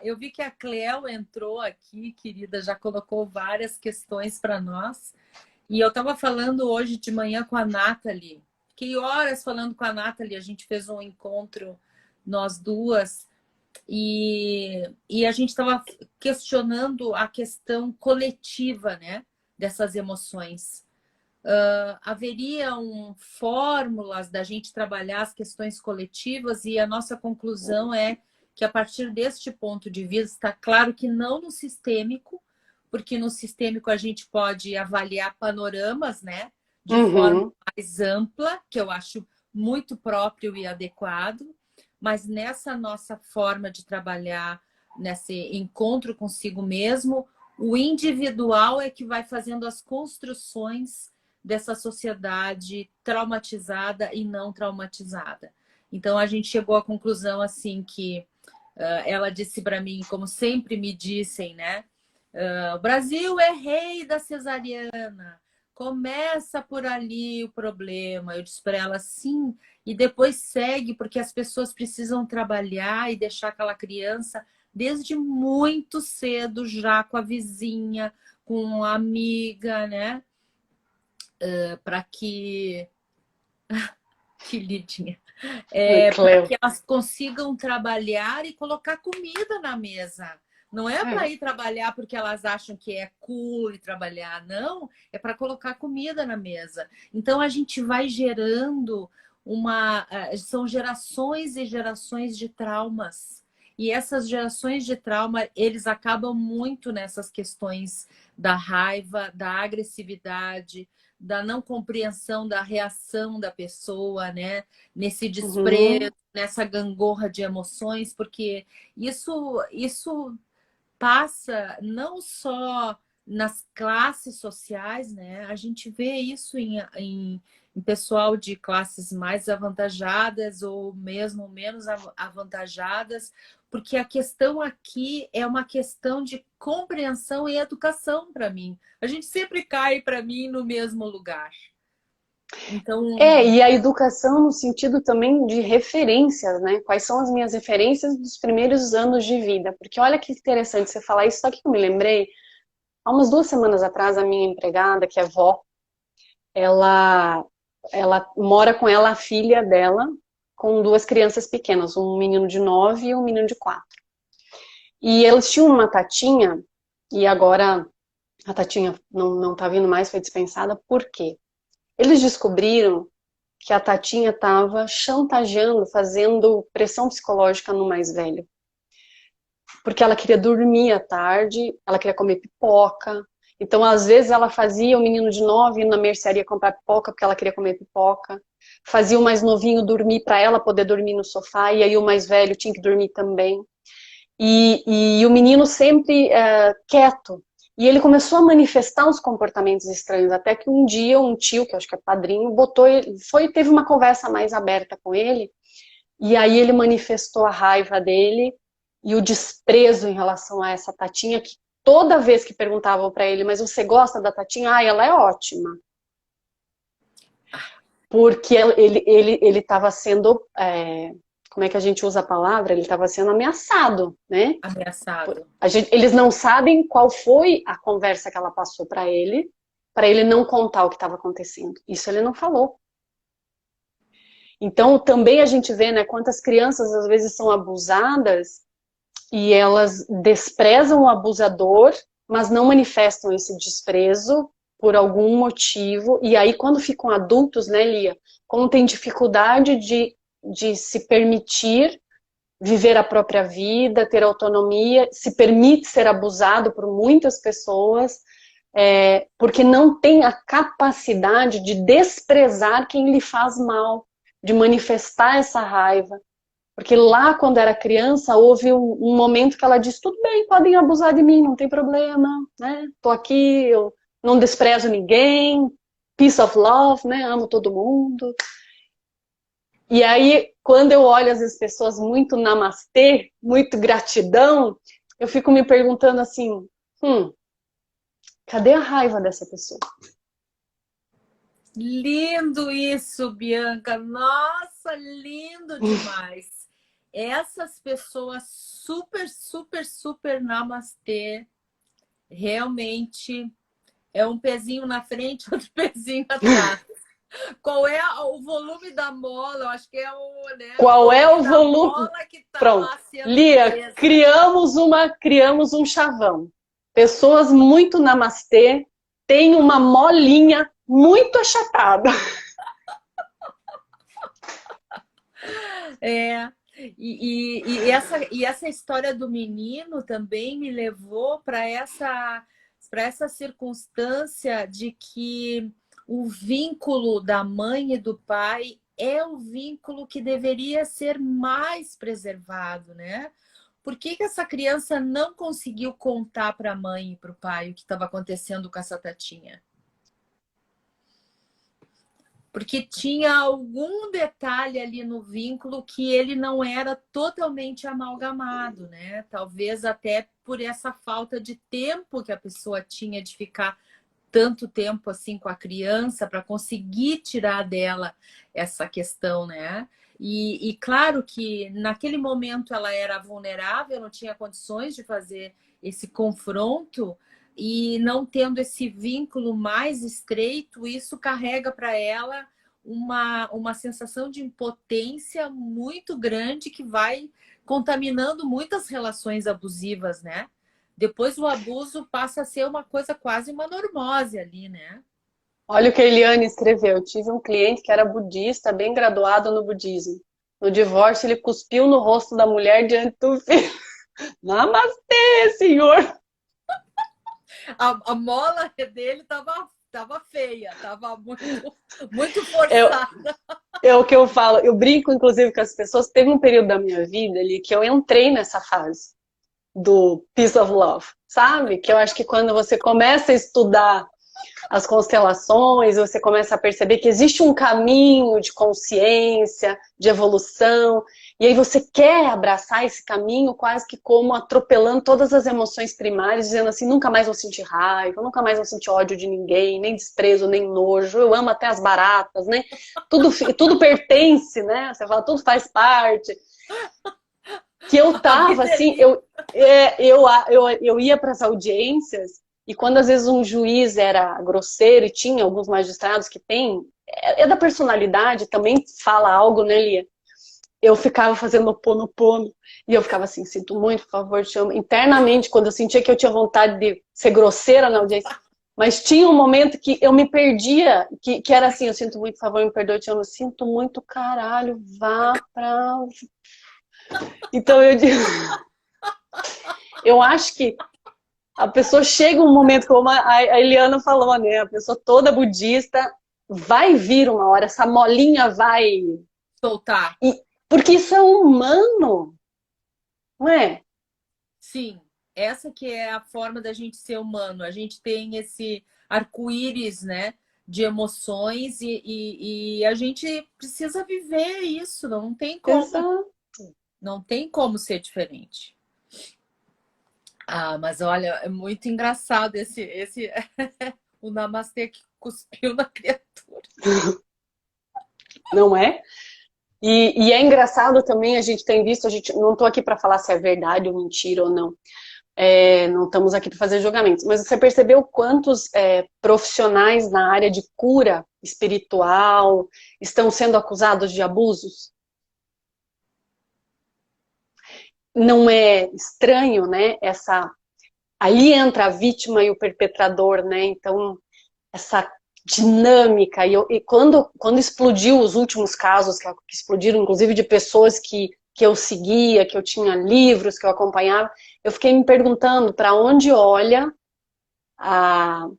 eu vi que a Cleo entrou aqui, querida, já colocou várias questões para nós. E eu estava falando hoje de manhã com a Nathalie. Fiquei horas falando com a Nathalie, a gente fez um encontro, nós duas, e a gente estava questionando a questão coletiva, né, dessas emoções. Haveriam fórmulas da gente trabalhar as questões coletivas e a nossa conclusão é que a partir deste ponto de vista, claro que não no sistêmico, porque no sistêmico a gente pode avaliar panoramas, né, de forma mais ampla, que eu acho muito próprio e adequado, mas nessa nossa forma de trabalhar, nesse encontro consigo mesmo, o individual é que vai fazendo as construções dessa sociedade traumatizada e não traumatizada. Então a gente chegou à conclusão assim que ela disse para mim, como sempre me dissem, né? O Brasil é rei da cesariana. Começa por ali o problema. Eu disse para ela sim, e depois segue, porque as pessoas precisam trabalhar e deixar aquela criança desde muito cedo já com a vizinha, com a amiga, né? Para que lindinha, para que elas consigam trabalhar e colocar comida na mesa. Não é para ir trabalhar porque elas acham que é cool ir trabalhar, não. É para colocar comida na mesa. Então a gente vai gerando são gerações e gerações de traumas. E essas gerações de trauma, eles acabam muito nessas questões da raiva, da agressividade, da não compreensão da reação da pessoa, né? Nesse desprezo, nessa gangorra de emoções, porque isso passa não só nas classes sociais, né? A gente vê isso em pessoal de classes mais avantajadas ou mesmo menos avantajadas, porque a questão aqui é uma questão de compreensão e educação para mim. A gente sempre cai, para mim, no mesmo lugar. Então... e a educação no sentido também de referências, né? Quais são as minhas referências dos primeiros anos de vida? Porque olha que interessante você falar isso, só que eu me lembrei, há umas 2 semanas atrás, a minha empregada, que é vó, ela mora com ela a filha dela, com 2 crianças pequenas, um menino de 9 e um menino de 4. E eles tinham uma tatinha, e agora a tatinha não tá vindo mais, foi dispensada. Por quê? Eles descobriram que a tatinha estava chantageando, fazendo pressão psicológica no mais velho. Porque ela queria dormir à tarde, ela queria comer pipoca. Então, às vezes, ela fazia o menino de 9 ir na mercearia comprar pipoca, porque ela queria comer pipoca. Fazia o mais novinho dormir para ela poder dormir no sofá, e aí o mais velho tinha que dormir também. E o menino sempre quieto. E ele começou a manifestar uns comportamentos estranhos, até que um dia um tio, que eu acho que é padrinho, teve uma conversa mais aberta com ele, e aí ele manifestou a raiva dele e o desprezo em relação a essa tatinha, que toda vez que perguntavam para ele, mas você gosta da tatinha? Ah, ela é ótima. Porque ele estava sendo... como é que a gente usa a palavra? Ele estava sendo ameaçado, né? Ameaçado. Eles não sabem qual foi a conversa que ela passou para ele não contar o que estava acontecendo. Isso ele não falou. Então, também a gente vê, né, quantas crianças às vezes são abusadas e elas desprezam o abusador, mas não manifestam esse desprezo por algum motivo. E aí, quando ficam adultos, né, Lia, quando tem dificuldade de se permitir viver a própria vida, ter autonomia, se permite ser abusado por muitas pessoas, porque não tem a capacidade de desprezar quem lhe faz mal, de manifestar essa raiva. Porque lá, quando era criança, houve um momento que ela disse, tudo bem, podem abusar de mim, não tem problema, né? Tô aqui, eu não desprezo ninguém, peace of love, né? Amo todo mundo. E aí, quando eu olho as pessoas muito namastê, muito gratidão, eu fico me perguntando assim, cadê a raiva dessa pessoa? Lindo isso, Bianca. Nossa, lindo demais. essas pessoas super, super, super namastê, realmente é um pezinho na frente, outro pezinho atrás. Qual é o volume da mola? Eu acho que é o, né, Qual é o da volume? mola que está Pronto. lá sendo Lia, presa. criamos um chavão. Pessoas muito namastê têm uma molinha muito achatada. É. E essa história do menino também me levou para essa circunstância de que o vínculo da mãe e do pai é o vínculo que deveria ser mais preservado, né? Por que que essa criança não conseguiu contar para a mãe e para o pai o que estava acontecendo com essa tatinha? Porque tinha algum detalhe ali no vínculo que ele não era totalmente amalgamado, né? Talvez até por essa falta de tempo que a pessoa tinha de ficar tanto tempo assim com a criança para conseguir tirar dela essa questão, né? E claro que naquele momento ela era vulnerável, não tinha condições de fazer esse confronto, e não tendo esse vínculo mais estreito, isso carrega para ela uma sensação de impotência muito grande que vai contaminando muitas relações abusivas, né? Depois o abuso passa a ser uma coisa quase uma normose ali, né? Olha o que a Eliane escreveu. Eu tive um cliente que era budista, bem graduado no budismo. No divórcio, ele cuspiu no rosto da mulher diante do filho. Namastê, senhor! A mola dele tava feia, tava muito Eu, forçada. é o que eu falo. Eu brinco, inclusive, com as pessoas. Teve um período da minha vida ali que eu entrei nessa fase do Peace of Love, sabe? Que eu acho que quando você começa a estudar as constelações, você começa a perceber que existe um caminho de consciência, de evolução, e aí você quer abraçar esse caminho quase que como atropelando todas as emoções primárias, dizendo assim, nunca mais vou sentir raiva, nunca mais vou sentir ódio de ninguém, nem desprezo, nem nojo, eu amo até as baratas, né? Tudo pertence, né? Você fala, tudo faz parte. Que eu tava assim, eu ia para as audiências e quando às vezes um juiz era grosseiro e tinha alguns magistrados que tem, é da personalidade, também fala algo, né, Lia? Eu ficava fazendo pono e eu ficava assim, sinto muito, por favor, te amo. Internamente, quando eu sentia que eu tinha vontade de ser grosseira na audiência, mas tinha um momento que eu me perdia, que era assim, eu sinto muito, por favor, me perdoe, te amo, eu sinto muito, caralho, vá pra... Então eu digo, eu acho que a pessoa chega um momento, como a Eliana falou, né? A pessoa toda budista, vai vir uma hora, essa molinha vai... Soltar. Porque isso é humano, não é? Sim, essa que é a forma da gente ser humano. A gente tem esse arco-íris, né, de emoções e a gente precisa viver isso, não tem como. Exato. Não tem como ser diferente. Ah, mas olha, é muito engraçado esse o namastê que cuspiu na criatura. Não é? E é engraçado também, a gente tem visto, a gente não estou aqui para falar se é verdade ou mentira ou não. Não estamos aqui para fazer julgamentos, mas você percebeu quantos profissionais na área de cura espiritual estão sendo acusados de abusos? Não é estranho, né? Ali entra a vítima e o perpetrador, né? Então, essa dinâmica. E quando explodiu os últimos casos, que explodiram, inclusive, de pessoas que eu seguia, que eu tinha livros, que eu acompanhava, eu fiquei me perguntando para onde para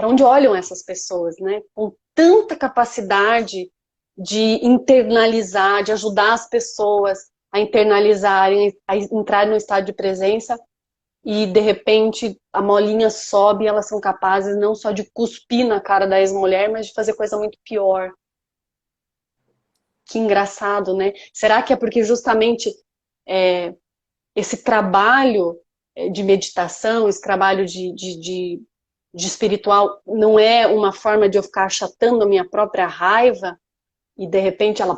onde olham essas pessoas, né? Com tanta capacidade de internalizar, de ajudar as pessoas a internalizarem, a entrarem no estado de presença, e de repente a molinha sobe e elas são capazes não só de cuspir na cara da ex-mulher, mas de fazer coisa muito pior. Que engraçado, né? Será que é porque justamente esse trabalho de meditação, esse trabalho de espiritual não é uma forma de eu ficar achatando a minha própria raiva e de repente ela...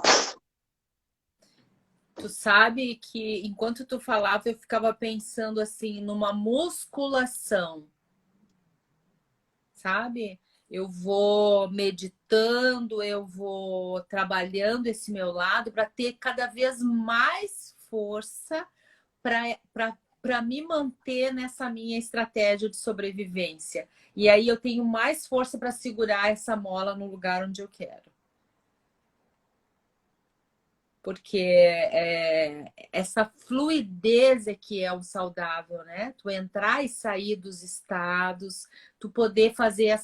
Tu sabe que enquanto tu falava, eu ficava pensando assim numa musculação, sabe? Eu vou meditando, eu vou trabalhando esse meu lado para ter cada vez mais força para me manter nessa minha estratégia de sobrevivência. E aí eu tenho mais força para segurar essa mola no lugar onde eu quero. Porque essa fluidez é que é o saudável, né? Tu entrar e sair dos estados, tu poder fazer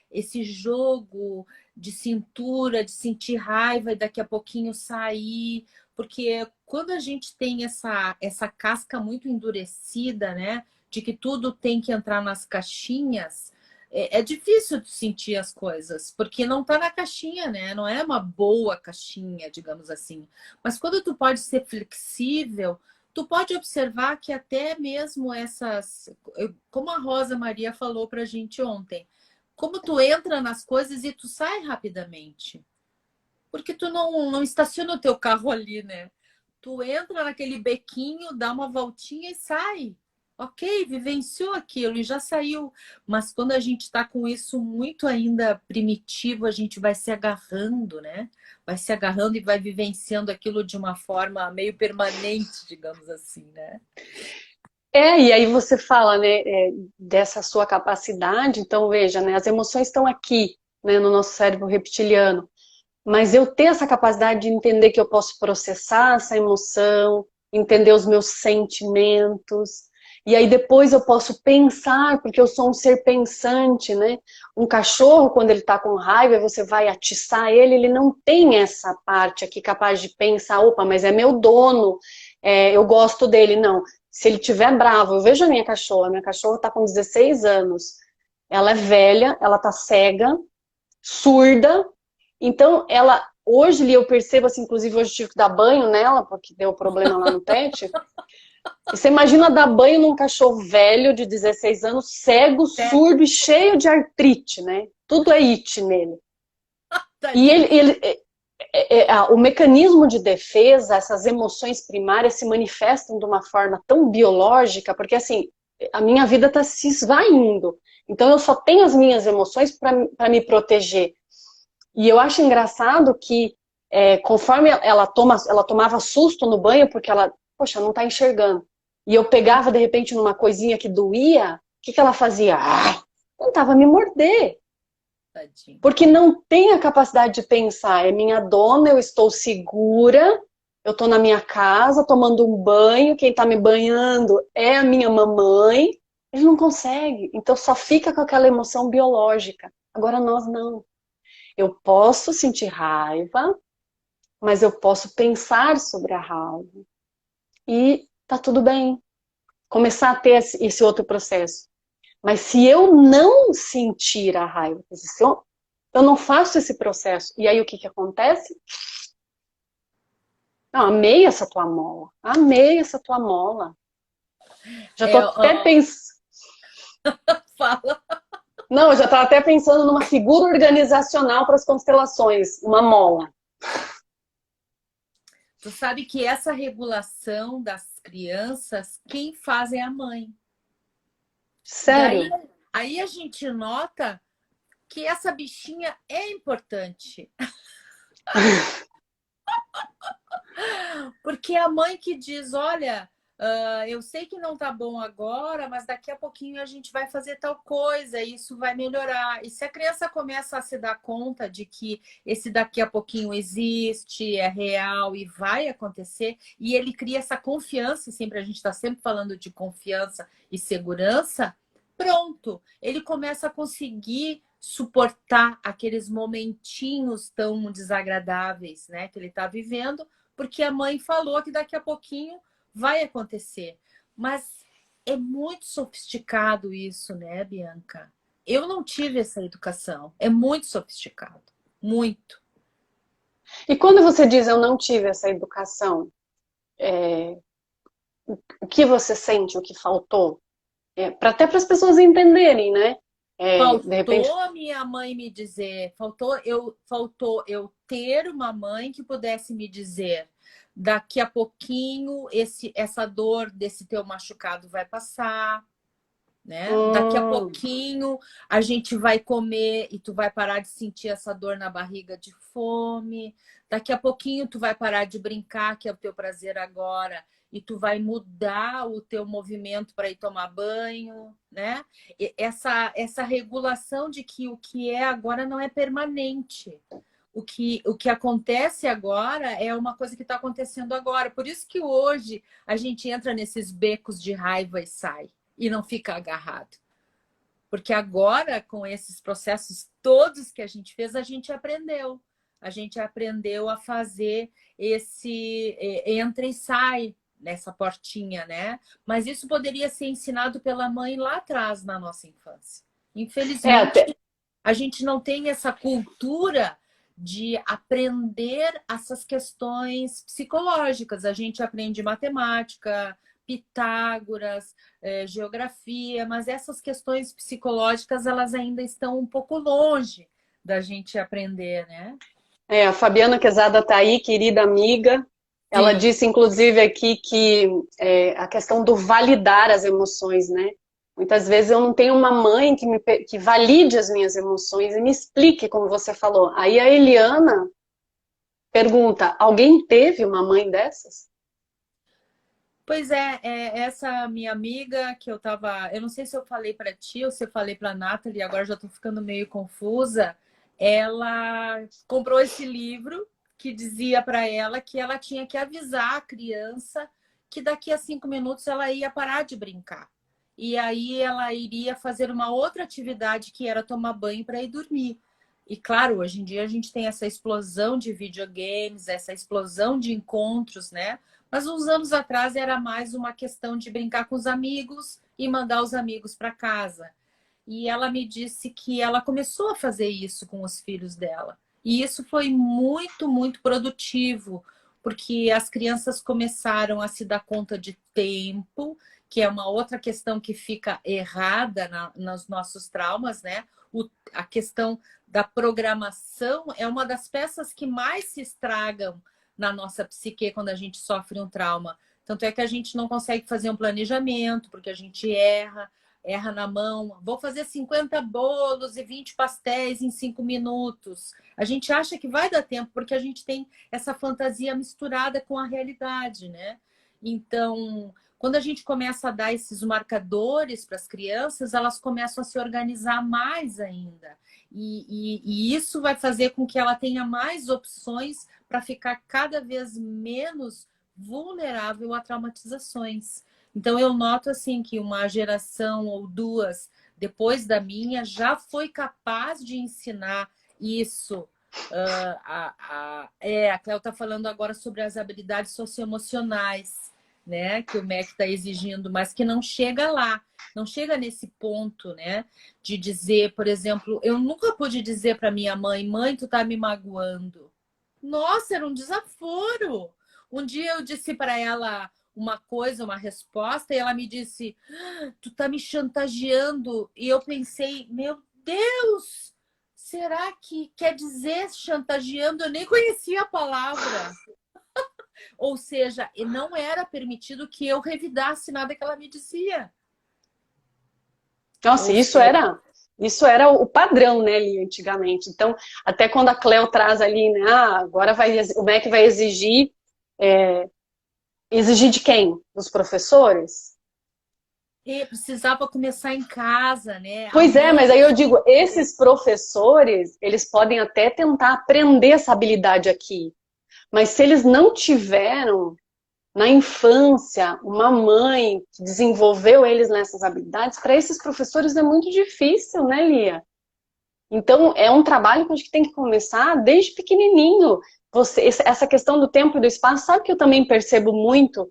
esse jogo de cintura, de sentir raiva e daqui a pouquinho sair. Porque quando a gente tem essa casca muito endurecida, né? De que tudo tem que entrar nas caixinhas, é difícil de sentir as coisas, porque não tá na caixinha, né? Não é uma boa caixinha, digamos assim. Mas quando tu pode ser flexível, tu pode observar que até mesmo como a Rosa Maria falou pra gente ontem, como tu entra nas coisas e tu sai rapidamente. Porque tu não estaciona o teu carro ali, né? Tu entra naquele bequinho, dá uma voltinha e sai. Ok, vivenciou aquilo e já saiu. Mas quando a gente está com isso muito ainda primitivo, a gente vai se agarrando, né? Vai se agarrando e vai vivenciando aquilo de uma forma meio permanente, digamos assim, né? E aí você fala, né, dessa sua capacidade, então veja, né, as emoções estão aqui, né, no nosso cérebro reptiliano, mas eu ter essa capacidade de entender que eu posso processar essa emoção, entender os meus sentimentos, e aí depois eu posso pensar, porque eu sou um ser pensante, né? Um cachorro, quando ele tá com raiva, você vai atiçar ele, ele não tem essa parte aqui capaz de pensar, opa, mas é meu dono, eu gosto dele. Não, se ele tiver bravo, eu vejo a minha cachorra tá com 16 anos, ela é velha, ela tá cega, surda, então ela, hoje eu percebo assim, inclusive hoje eu tive que dar banho nela, porque deu problema lá no pet. E você imagina dar banho num cachorro velho de 16 anos, cego, É, surdo e cheio de artrite, né? Tudo é it nele. E tadinho. o mecanismo de defesa, essas emoções primárias se manifestam de uma forma tão biológica, porque assim, a minha vida está se esvaindo. Então eu só tenho as minhas emoções para me proteger. E eu acho engraçado que conforme ela tomava susto no banho, porque ela, poxa, não está enxergando. E eu pegava, de repente, numa coisinha que doía, o que ela fazia? Ah, tentava me morder. Tadinho. Porque não tem a capacidade de pensar, é minha dona, eu estou segura, eu estou na minha casa tomando um banho, quem está me banhando é a minha mamãe. Ele não consegue, então só fica com aquela emoção biológica. Agora nós não. Eu posso sentir raiva, mas eu posso pensar sobre a raiva. E tá tudo bem. Começar a ter esse outro processo. Mas se eu não sentir a raiva, se eu não faço esse processo, e aí o que acontece? Não, amei essa tua mola. Amei essa tua mola. Já tô até Ó, pensando. fala. Não, eu já estava até pensando numa figura organizacional para as constelações, uma mola. Tu sabe que essa regulação das crianças, quem faz é a mãe. Daí, Sério. aí a gente nota que essa bichinha é importante. Porque é a mãe que diz, olha, eu sei que não tá bom agora, mas daqui a pouquinho a gente vai fazer tal coisa, e isso vai melhorar. E se a criança começa a se dar conta de que esse daqui a pouquinho existe, é real e vai acontecer, e ele cria essa confiança, sempre a gente está sempre falando de confiança e segurança, pronto, ele começa a conseguir suportar aqueles momentinhos tão desagradáveis, né, que ele está vivendo, porque a mãe falou que daqui a pouquinho vai acontecer. Mas é muito sofisticado isso, né, Bianca? Eu não tive essa educação. É muito sofisticado. Muito. E quando você diz eu não tive essa educação, o que você sente, o que faltou? Até para as pessoas entenderem, né? De repente. Faltou a minha mãe me dizer, faltou eu ter uma mãe que pudesse me dizer, daqui a pouquinho essa dor desse teu machucado vai passar, né? Daqui a pouquinho a gente vai comer e tu vai parar de sentir essa dor na barriga de fome. Daqui a pouquinho tu vai parar de brincar, que é o teu prazer agora, e tu vai mudar o teu movimento para ir tomar banho, né? E essa regulação de que o que é agora não é permanente. O que acontece agora é uma coisa que está acontecendo agora. Por isso que hoje a gente entra nesses becos de raiva e sai e não fica agarrado. Porque agora, com esses processos todos que a gente fez, a gente aprendeu. A gente aprendeu a fazer esse entra e sai nessa portinha, né? Mas isso poderia ser ensinado pela mãe lá atrás, na nossa infância. Infelizmente, a gente não tem essa cultura de aprender essas questões psicológicas. A gente aprende matemática, Pitágoras, geografia, mas essas questões psicológicas, elas ainda estão um pouco longe da gente aprender, né? A Fabiana Quezada está aí, querida amiga. Ela Sim. disse, inclusive, aqui que a questão do validar as emoções, né? Muitas vezes eu não tenho uma mãe que valide as minhas emoções e me explique, como você falou. Aí a Eliana pergunta, alguém teve uma mãe dessas? Pois é, essa minha amiga que eu tava... Eu não sei se eu falei para ti ou se eu falei para a Nathalie, agora já estou ficando meio confusa. Ela comprou esse livro que dizia para ela que ela tinha que avisar a criança que daqui a 5 minutos ela ia parar de brincar. E aí ela iria fazer uma outra atividade que era tomar banho para ir dormir. E claro, hoje em dia a gente tem essa explosão de videogames, essa explosão de encontros, né? Mas uns anos atrás era mais uma questão de brincar com os amigos e mandar os amigos para casa. E ela me disse que ela começou a fazer isso com os filhos dela. E isso foi muito, muito produtivo, porque as crianças começaram a se dar conta de tempo, que é uma outra questão que fica errada nos nossos traumas, né? A questão da programação é uma das peças que mais se estragam na nossa psique quando a gente sofre um trauma. Tanto é que a gente não consegue fazer um planejamento, porque a gente erra na mão. Vou fazer 50 bolos e 20 pastéis em 5 minutos. A gente acha que vai dar tempo, porque a gente tem essa fantasia misturada com a realidade, né? Então, quando a gente começa a dar esses marcadores para as crianças, elas começam a se organizar mais ainda. E isso vai fazer com que ela tenha mais opções para ficar cada vez menos vulnerável a traumatizações. Então, eu noto assim que uma geração ou duas depois da minha já foi capaz de ensinar isso. A Cléo está falando agora sobre as habilidades socioemocionais, né? Que o MEC está exigindo, mas que não chega lá, não chega nesse ponto, né? De dizer, por exemplo, eu nunca pude dizer para minha mãe, mãe, tu tá me magoando. Nossa, era um desaforo. Um dia eu disse para ela uma coisa, uma resposta, e ela me disse, tu tá me chantageando. E eu pensei, meu Deus, será que quer dizer chantageando? Eu nem conhecia a palavra. Ou seja, não era permitido que eu revidasse nada que ela me dizia. Nossa, Ou seja, isso era o padrão, né, ali, antigamente. Então, até quando a Cleo traz ali, né, agora o MEC vai exigir de quem? Dos professores? e precisava começar em casa, né? A Pois é, mãe mas aí eu digo, sempre... esses professores, eles podem até tentar aprender essa habilidade aqui, mas se eles não tiveram na infância uma mãe que desenvolveu eles nessas habilidades, para esses professores é muito difícil, né, Lia? Então, é um trabalho que a gente tem que começar desde pequenininho. Essa questão do tempo e do espaço, sabe que eu também percebo muito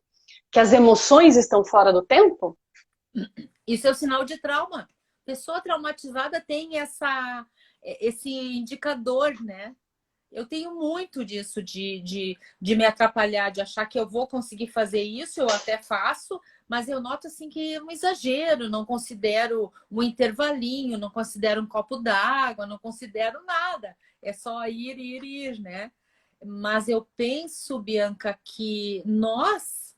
que as emoções estão fora do tempo? Isso é o sinal de trauma. Pessoa traumatizada tem esse indicador, né? Eu tenho muito disso de me atrapalhar, de achar que eu vou conseguir fazer isso, eu até faço, mas eu noto assim que é um exagero, não considero um intervalinho, não considero um copo d'água, não considero nada. É só ir, ir, ir, né? Mas eu penso, Bianca, que nós,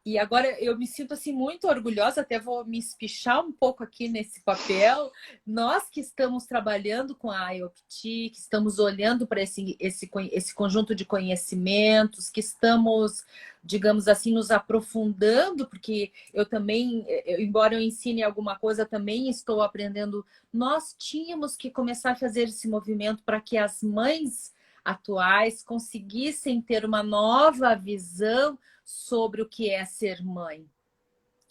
e agora eu me sinto assim muito orgulhosa, até vou me espichar um pouco aqui nesse papel. Nós que estamos trabalhando com a IOPT, que estamos olhando para esse conjunto de conhecimentos, que estamos, digamos assim, nos aprofundando, porque eu também, embora eu ensine alguma coisa, também estou aprendendo. Nós tínhamos que começar a fazer esse movimento para que as mães atuais conseguissem ter uma nova visão sobre o que é ser mãe.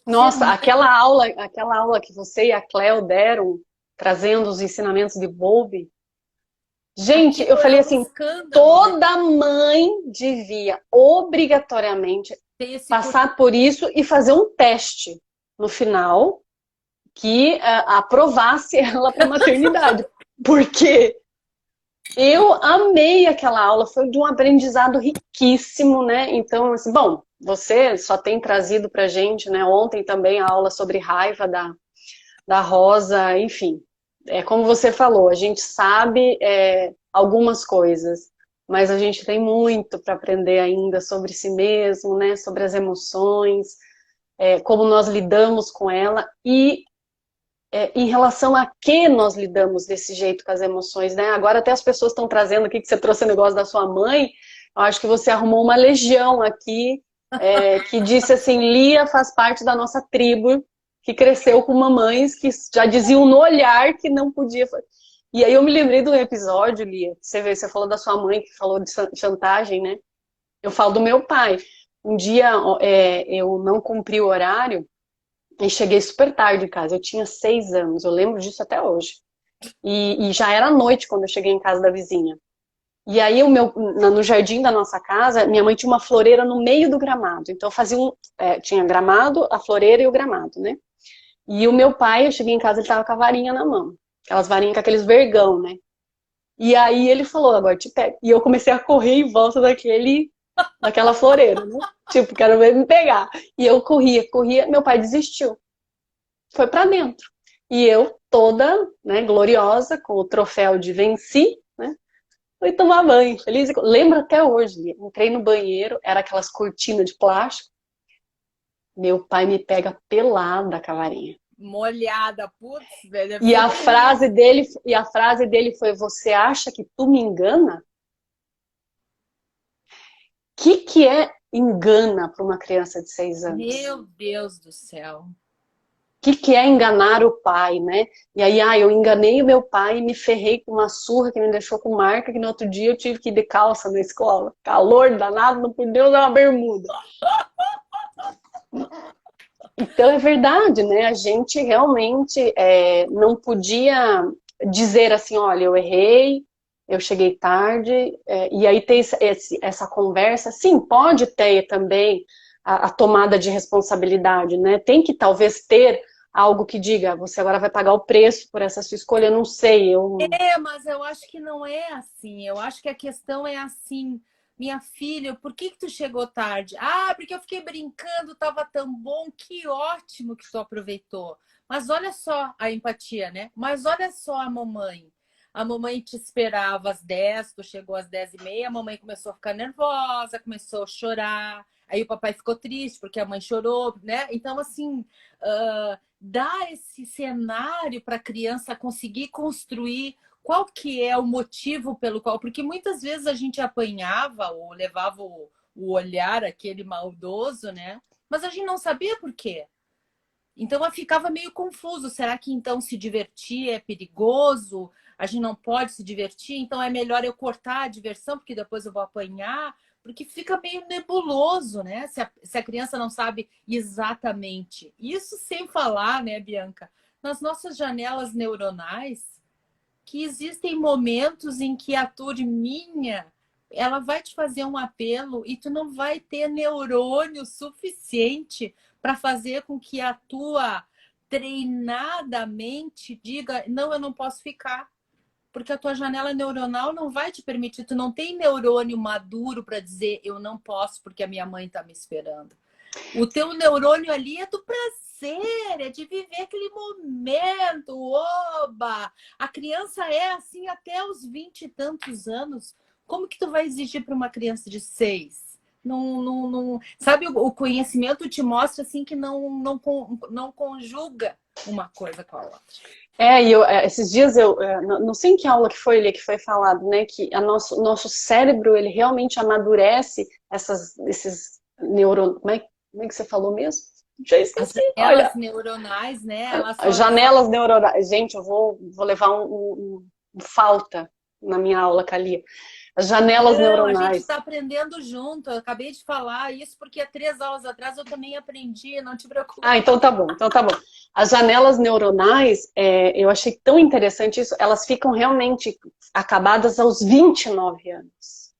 Ser Nossa, mãe aquela aula que você e a Cleo deram, trazendo os ensinamentos de Bowlby. Gente, eu aquilo é falei um assim, escândalo, né? toda mãe devia obrigatoriamente Ter esse curso. passar por isso e fazer um teste no final que aprovasse ela para a maternidade. Porque eu amei aquela aula, foi de um aprendizado riquíssimo, né? Então, assim, bom, você só tem trazido pra gente, né? Ontem também a aula sobre raiva da Rosa, enfim. É como você falou, a gente sabe algumas coisas, mas a gente tem muito para aprender ainda sobre si mesmo, né? Sobre as emoções, como nós lidamos com ela e em relação a que nós lidamos desse jeito com as emoções, né? Agora até as pessoas estão trazendo aqui que você trouxe o negócio da sua mãe. Eu acho que você arrumou uma legião aqui que disse assim, Lia faz parte da nossa tribo, que cresceu com mamães que já diziam no olhar que não podia. E aí eu me lembrei de um episódio, Lia, você vê, você falou da sua mãe que falou de chantagem, né? Eu falo do meu pai. Um dia eu não cumpri o horário e cheguei super tarde em casa. Eu tinha 6 anos, eu lembro disso até hoje. E já era noite quando eu cheguei em casa da vizinha. E aí no jardim da nossa casa, minha mãe tinha uma floreira no meio do gramado. Então fazia tinha gramado, a floreira e o gramado, né? E o meu pai, eu cheguei em casa, ele tava com a varinha na mão. Aquelas varinhas com aqueles vergão, né? E aí ele falou, agora te pego. E eu comecei a correr em volta daquela floreira, né? Tipo, quero ver me pegar. E eu corria, meu pai desistiu. Foi pra dentro. E eu, toda, né, gloriosa, com o troféu de venci, né? Fui tomar banho, feliz. Lembro até hoje, entrei no banheiro, era aquelas cortinas de plástico. Meu pai me pega pelada com a varinha. Molhada, putz, velho, deve E ser a terrível. frase dele foi: "Você acha que tu me engana?" Que é engana para uma criança de 6 anos? Meu Deus do céu. Que é enganar o pai, né? E aí, eu enganei o meu pai e me ferrei com uma surra que me deixou com marca, que no outro dia eu tive que ir de calça na escola. Calor danado, não podia usar uma bermuda. Então é verdade, né? A gente realmente não podia dizer assim, olha, eu errei, eu cheguei tarde, e aí ter essa conversa. Sim, pode ter também a tomada de responsabilidade, né? Tem que talvez ter algo que diga, você agora vai pagar o preço por essa sua escolha, eu não sei, eu... Mas eu acho que não é assim. Eu acho que a questão é assim. Minha filha, por que tu chegou tarde? Ah, porque eu fiquei brincando, tava tão bom, que ótimo que tu aproveitou. Mas olha só a empatia, né? Mas olha só a mamãe. A mamãe te esperava às 10, tu chegou às 10h30, a mamãe começou a ficar nervosa, começou a chorar. Aí o papai ficou triste porque a mãe chorou, né? Então, assim, dá esse cenário para a criança conseguir construir qual que é o motivo pelo qual... Porque muitas vezes a gente apanhava ou levava o olhar, aquele maldoso, né? Mas a gente não sabia por quê. Então eu ficava meio confuso. Será que então se divertir é perigoso? A gente não pode se divertir? Então é melhor eu cortar a diversão, porque depois eu vou apanhar? Porque fica meio nebuloso, né? Se a criança não sabe exatamente. Isso sem falar, né, Bianca, nas nossas janelas neuronais, que existem momentos em que a turminha ela vai te fazer um apelo e tu não vai ter neurônio suficiente para fazer com que a tua treinada mente diga, não, eu não posso ficar. Porque a tua janela neuronal não vai te permitir, tu não tem neurônio maduro para dizer eu não posso porque a minha mãe está me esperando. O teu neurônio ali é do prazer, é de viver aquele momento, oba! A criança é assim até os 20 e tantos anos. Como que tu vai exigir para uma criança de 6? Sabe, o conhecimento te mostra assim que não conjuga uma coisa com a outra. Esses dias não sei em que aula que foi ali que foi falado, né, que nosso cérebro, ele realmente amadurece esses neurônios, como é que você falou mesmo? Já As esqueci, janelas olha, neuronais, né? Elas as janelas neuronais, gente, eu vou levar um falta na minha aula, Calia. As janelas Não, a gente neuronais. está aprendendo junto. Eu acabei de falar isso porque há 3 aulas atrás eu também aprendi, não te Ah, preocupa. então tá bom, então tá bom. As janelas neuronais, eu achei tão interessante isso, elas ficam realmente acabadas aos 29 anos.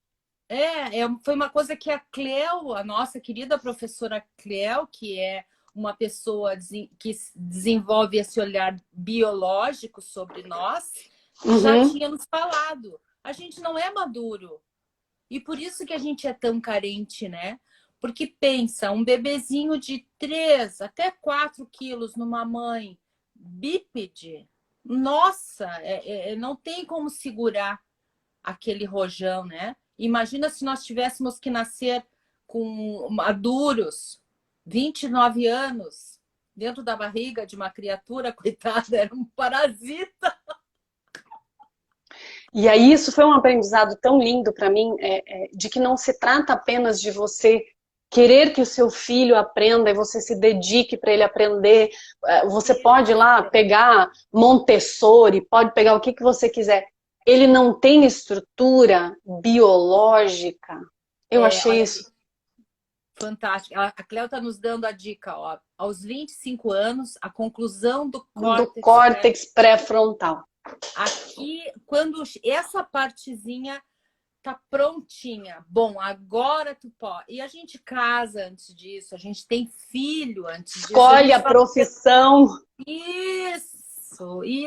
Foi uma coisa que a Cleo, a nossa querida professora Cleo, que é uma pessoa que desenvolve esse olhar biológico sobre nós, já Uhum. tinha nos falado. A gente não é maduro. E por isso que a gente é tão carente, né? Porque pensa, um bebezinho de 3 até 4 quilos numa mãe bípede, nossa, não tem como segurar aquele rojão, né? Imagina se nós tivéssemos que nascer com maduros, 29 anos, dentro da barriga de uma criatura, coitada, era um parasita. E aí isso foi um aprendizado tão lindo para mim, de que não se trata apenas de você querer que o seu filho aprenda e você se dedique para ele aprender. Você pode ir lá pegar Montessori, pode pegar o que você quiser. Ele não tem estrutura biológica. Eu achei Olha, isso. fantástico. A Cléo está nos dando a dica, ó. Aos 25 anos, a conclusão do Do córtex córtex pré-frontal. aqui, quando essa partezinha tá prontinha. Bom, agora tu pode. E a gente casa antes disso, a gente tem filho antes disso. Escolhe a profissão. Isso, E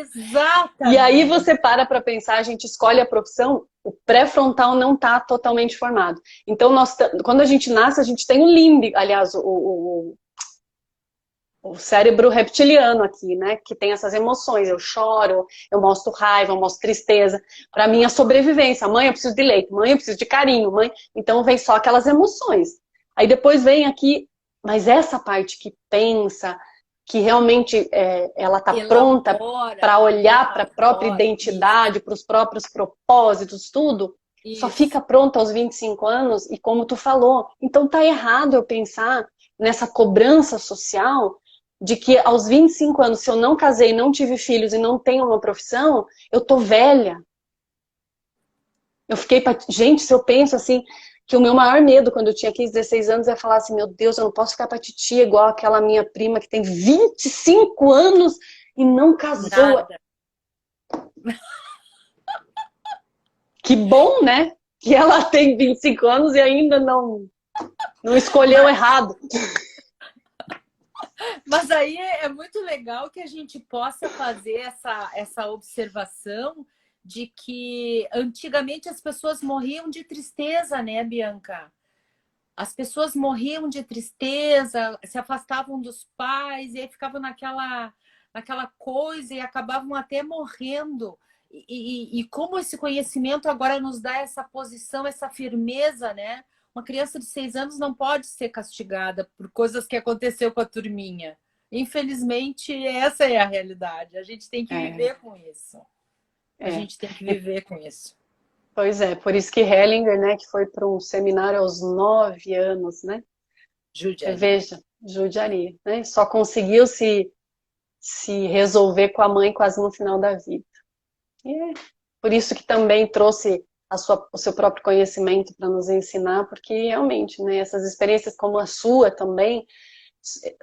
aí exatamente. você para pensar, a gente escolhe a profissão, o pré-frontal não está totalmente formado. Então, quando a gente nasce, a gente tem o límbico, aliás, o cérebro reptiliano aqui, né? Que tem essas emoções. Eu choro, eu mostro raiva, eu mostro tristeza. Para mim, a sobrevivência. Mãe, eu preciso de leite. Mãe, eu preciso de carinho. Mãe, então vem só aquelas emoções. Aí depois vem aqui, mas essa parte que pensa, que realmente ela está pronta para olhar para a própria identidade, para os próprios propósitos, tudo, só fica pronta aos 25 anos, e como tu falou, então tá errado eu pensar nessa cobrança social de que aos 25 anos, se eu não casei, não tive filhos e não tenho uma profissão, eu tô velha. Gente, se eu penso assim, que o meu maior medo quando eu tinha 15, 16 anos é falar assim, meu Deus, eu não posso ficar pra titia igual aquela minha prima que tem 25 anos e não casou. Nada. Que bom, né? Que ela tem 25 anos e ainda não escolheu errado. Mas aí é muito legal que a gente possa fazer essa observação de que antigamente as pessoas morriam de tristeza, né, Bianca? As pessoas morriam de tristeza, se afastavam dos pais e aí ficavam naquela coisa e acabavam até morrendo. E como esse conhecimento agora nos dá essa posição, essa firmeza, né? Uma criança de 6 anos não pode ser castigada por coisas que aconteceu com a turminha. Infelizmente, essa é a realidade. A gente tem que viver com isso. A gente tem que viver com isso. Pois é, por isso que Hellinger, né, que foi para um seminário aos 9 anos, né? Judiaria. Veja, judiaria, né? Só conseguiu se resolver com a mãe quase no final da vida. E é por isso que também trouxe o seu próprio conhecimento para nos ensinar, porque realmente, né, essas experiências como a sua também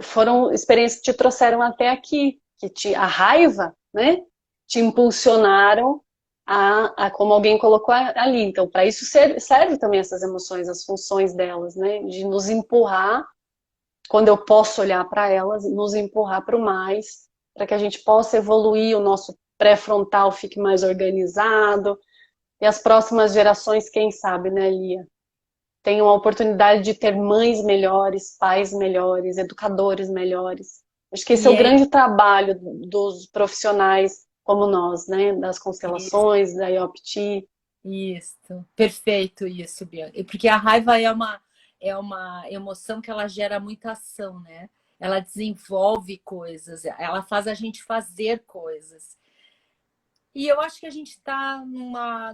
foram experiências que te trouxeram até aqui, a raiva, né, te impulsionaram como alguém colocou ali. Então, para isso serve também essas emoções, as funções delas, né, de nos empurrar, quando eu posso olhar para elas, nos empurrar para o mais, para que a gente possa evoluir, o nosso pré-frontal fique mais organizado, e as próximas gerações, quem sabe, né, Lia, tenham a oportunidade de ter mães melhores, pais melhores, educadores melhores. Acho que esse é o grande trabalho dos profissionais como nós, né, das constelações, da IOPT. Isso, perfeito isso, Bianca. Porque a raiva é uma emoção que ela gera muita ação, né? Ela desenvolve coisas, ela faz a gente fazer coisas. E eu acho que a gente está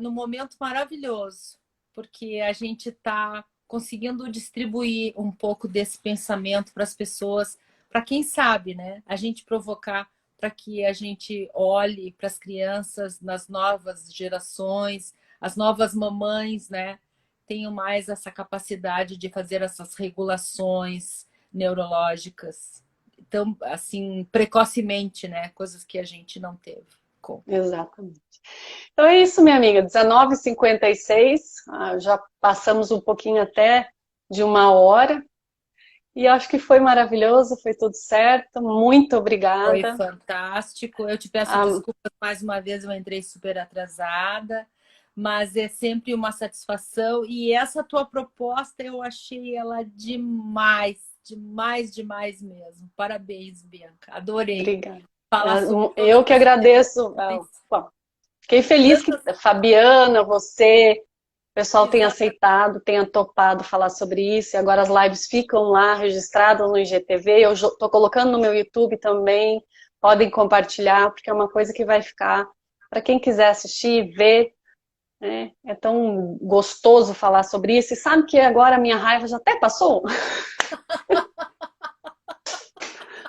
num momento maravilhoso, porque a gente está conseguindo distribuir um pouco desse pensamento para as pessoas, para quem sabe, né? A gente provocar para que a gente olhe para as crianças nas novas gerações, as novas mamães, né? Tenham mais essa capacidade de fazer essas regulações neurológicas, então, assim, precocemente, né? Coisas que a gente não teve. Exatamente. Então é isso, minha amiga, 19h56, já passamos um pouquinho até de 1 hora, e acho que foi maravilhoso, foi tudo certo, muito Foi obrigada. fantástico. Eu te peço Ah, desculpas mais uma vez, eu entrei super atrasada, mas é sempre uma satisfação. E essa tua proposta eu achei ela demais, demais, demais mesmo. Parabéns, Bianca. Adorei obrigada. falar sobre todas Eu que essas agradeço. questões. Bom, fiquei feliz que Tantas... a Fabiana, você, o pessoal tenha Exatamente. aceitado, tenha topado falar sobre isso, e agora as lives ficam lá registradas no IGTV, eu estou colocando no meu YouTube também, podem compartilhar, porque é uma coisa que vai ficar para quem quiser assistir, ver, né? É tão gostoso falar sobre isso, e sabe que agora a minha raiva já até passou?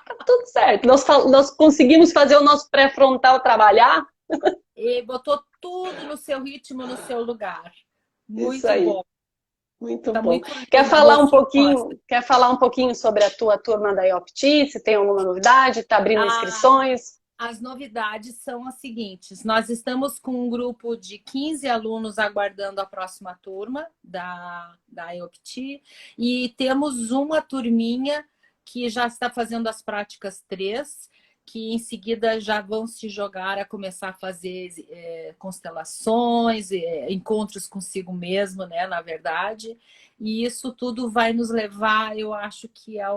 Tá tudo certo, nós conseguimos fazer o nosso pré-frontal trabalhar, E botou tudo no seu ritmo, no seu lugar. isso Muito aí. bom. Muito Tá bom. muito linda a proposta. Quer falar um pouquinho sobre a tua turma da IOPT? Se tem alguma novidade? Está abrindo Ah, inscrições? as novidades são as seguintes: nós estamos com um grupo de 15 alunos aguardando a próxima turma da IOPT e temos uma turminha que já está fazendo as práticas 3, que em seguida já vão se jogar a começar a fazer constelações, encontros consigo mesmo, né, na verdade. E isso tudo vai nos levar, eu acho que é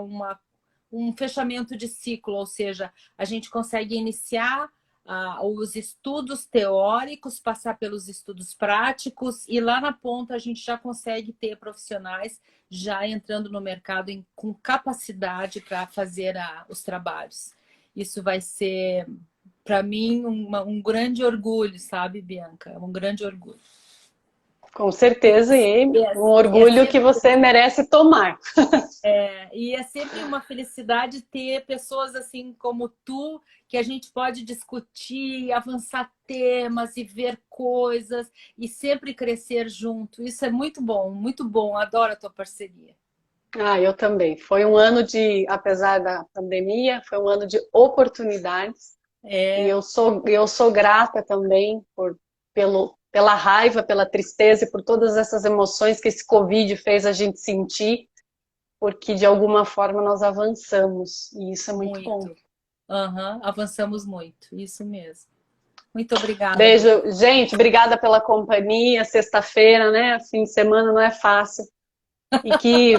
um fechamento de ciclo, ou seja, a gente consegue iniciar os estudos teóricos, passar pelos estudos práticos e lá na ponta a gente já consegue ter profissionais já entrando no mercado com capacidade para fazer os trabalhos. Isso vai ser, para mim, um grande orgulho, sabe, Bianca? Um grande orgulho. Com certeza, e um É orgulho que sempre você merece tomar. E é sempre uma felicidade ter pessoas assim como tu, que a gente pode discutir, avançar temas e ver coisas e sempre crescer junto. Isso é muito bom, muito bom. Adoro a tua parceria. Eu também. Foi um ano de, apesar da pandemia, foi um ano de oportunidades. E É, eu sou grata também pela raiva, pela tristeza e por todas essas emoções que esse Covid fez a gente sentir, porque de alguma forma nós avançamos. E isso é muito bom. muito. Aham, avançamos muito, isso mesmo. Muito obrigada, Bianca. Beijo, gente. Obrigada pela companhia. Sexta-feira, né? Fim de semana não é fácil. E que,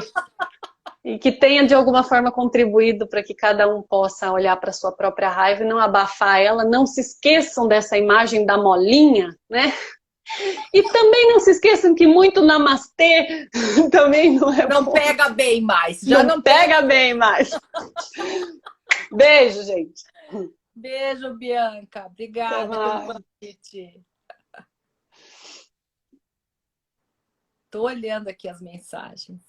e que tenha de alguma forma contribuído para que cada um possa olhar para sua própria raiva e não abafar ela. Não se esqueçam dessa imagem da molinha, né? E também não se esqueçam que muito namastê também não é Não bom. pega bem mais, já Não não pega. pega bem mais. Beijo, gente. Beijo, Bianca. Até Obrigada pelo mais. convite. Estou olhando aqui as mensagens.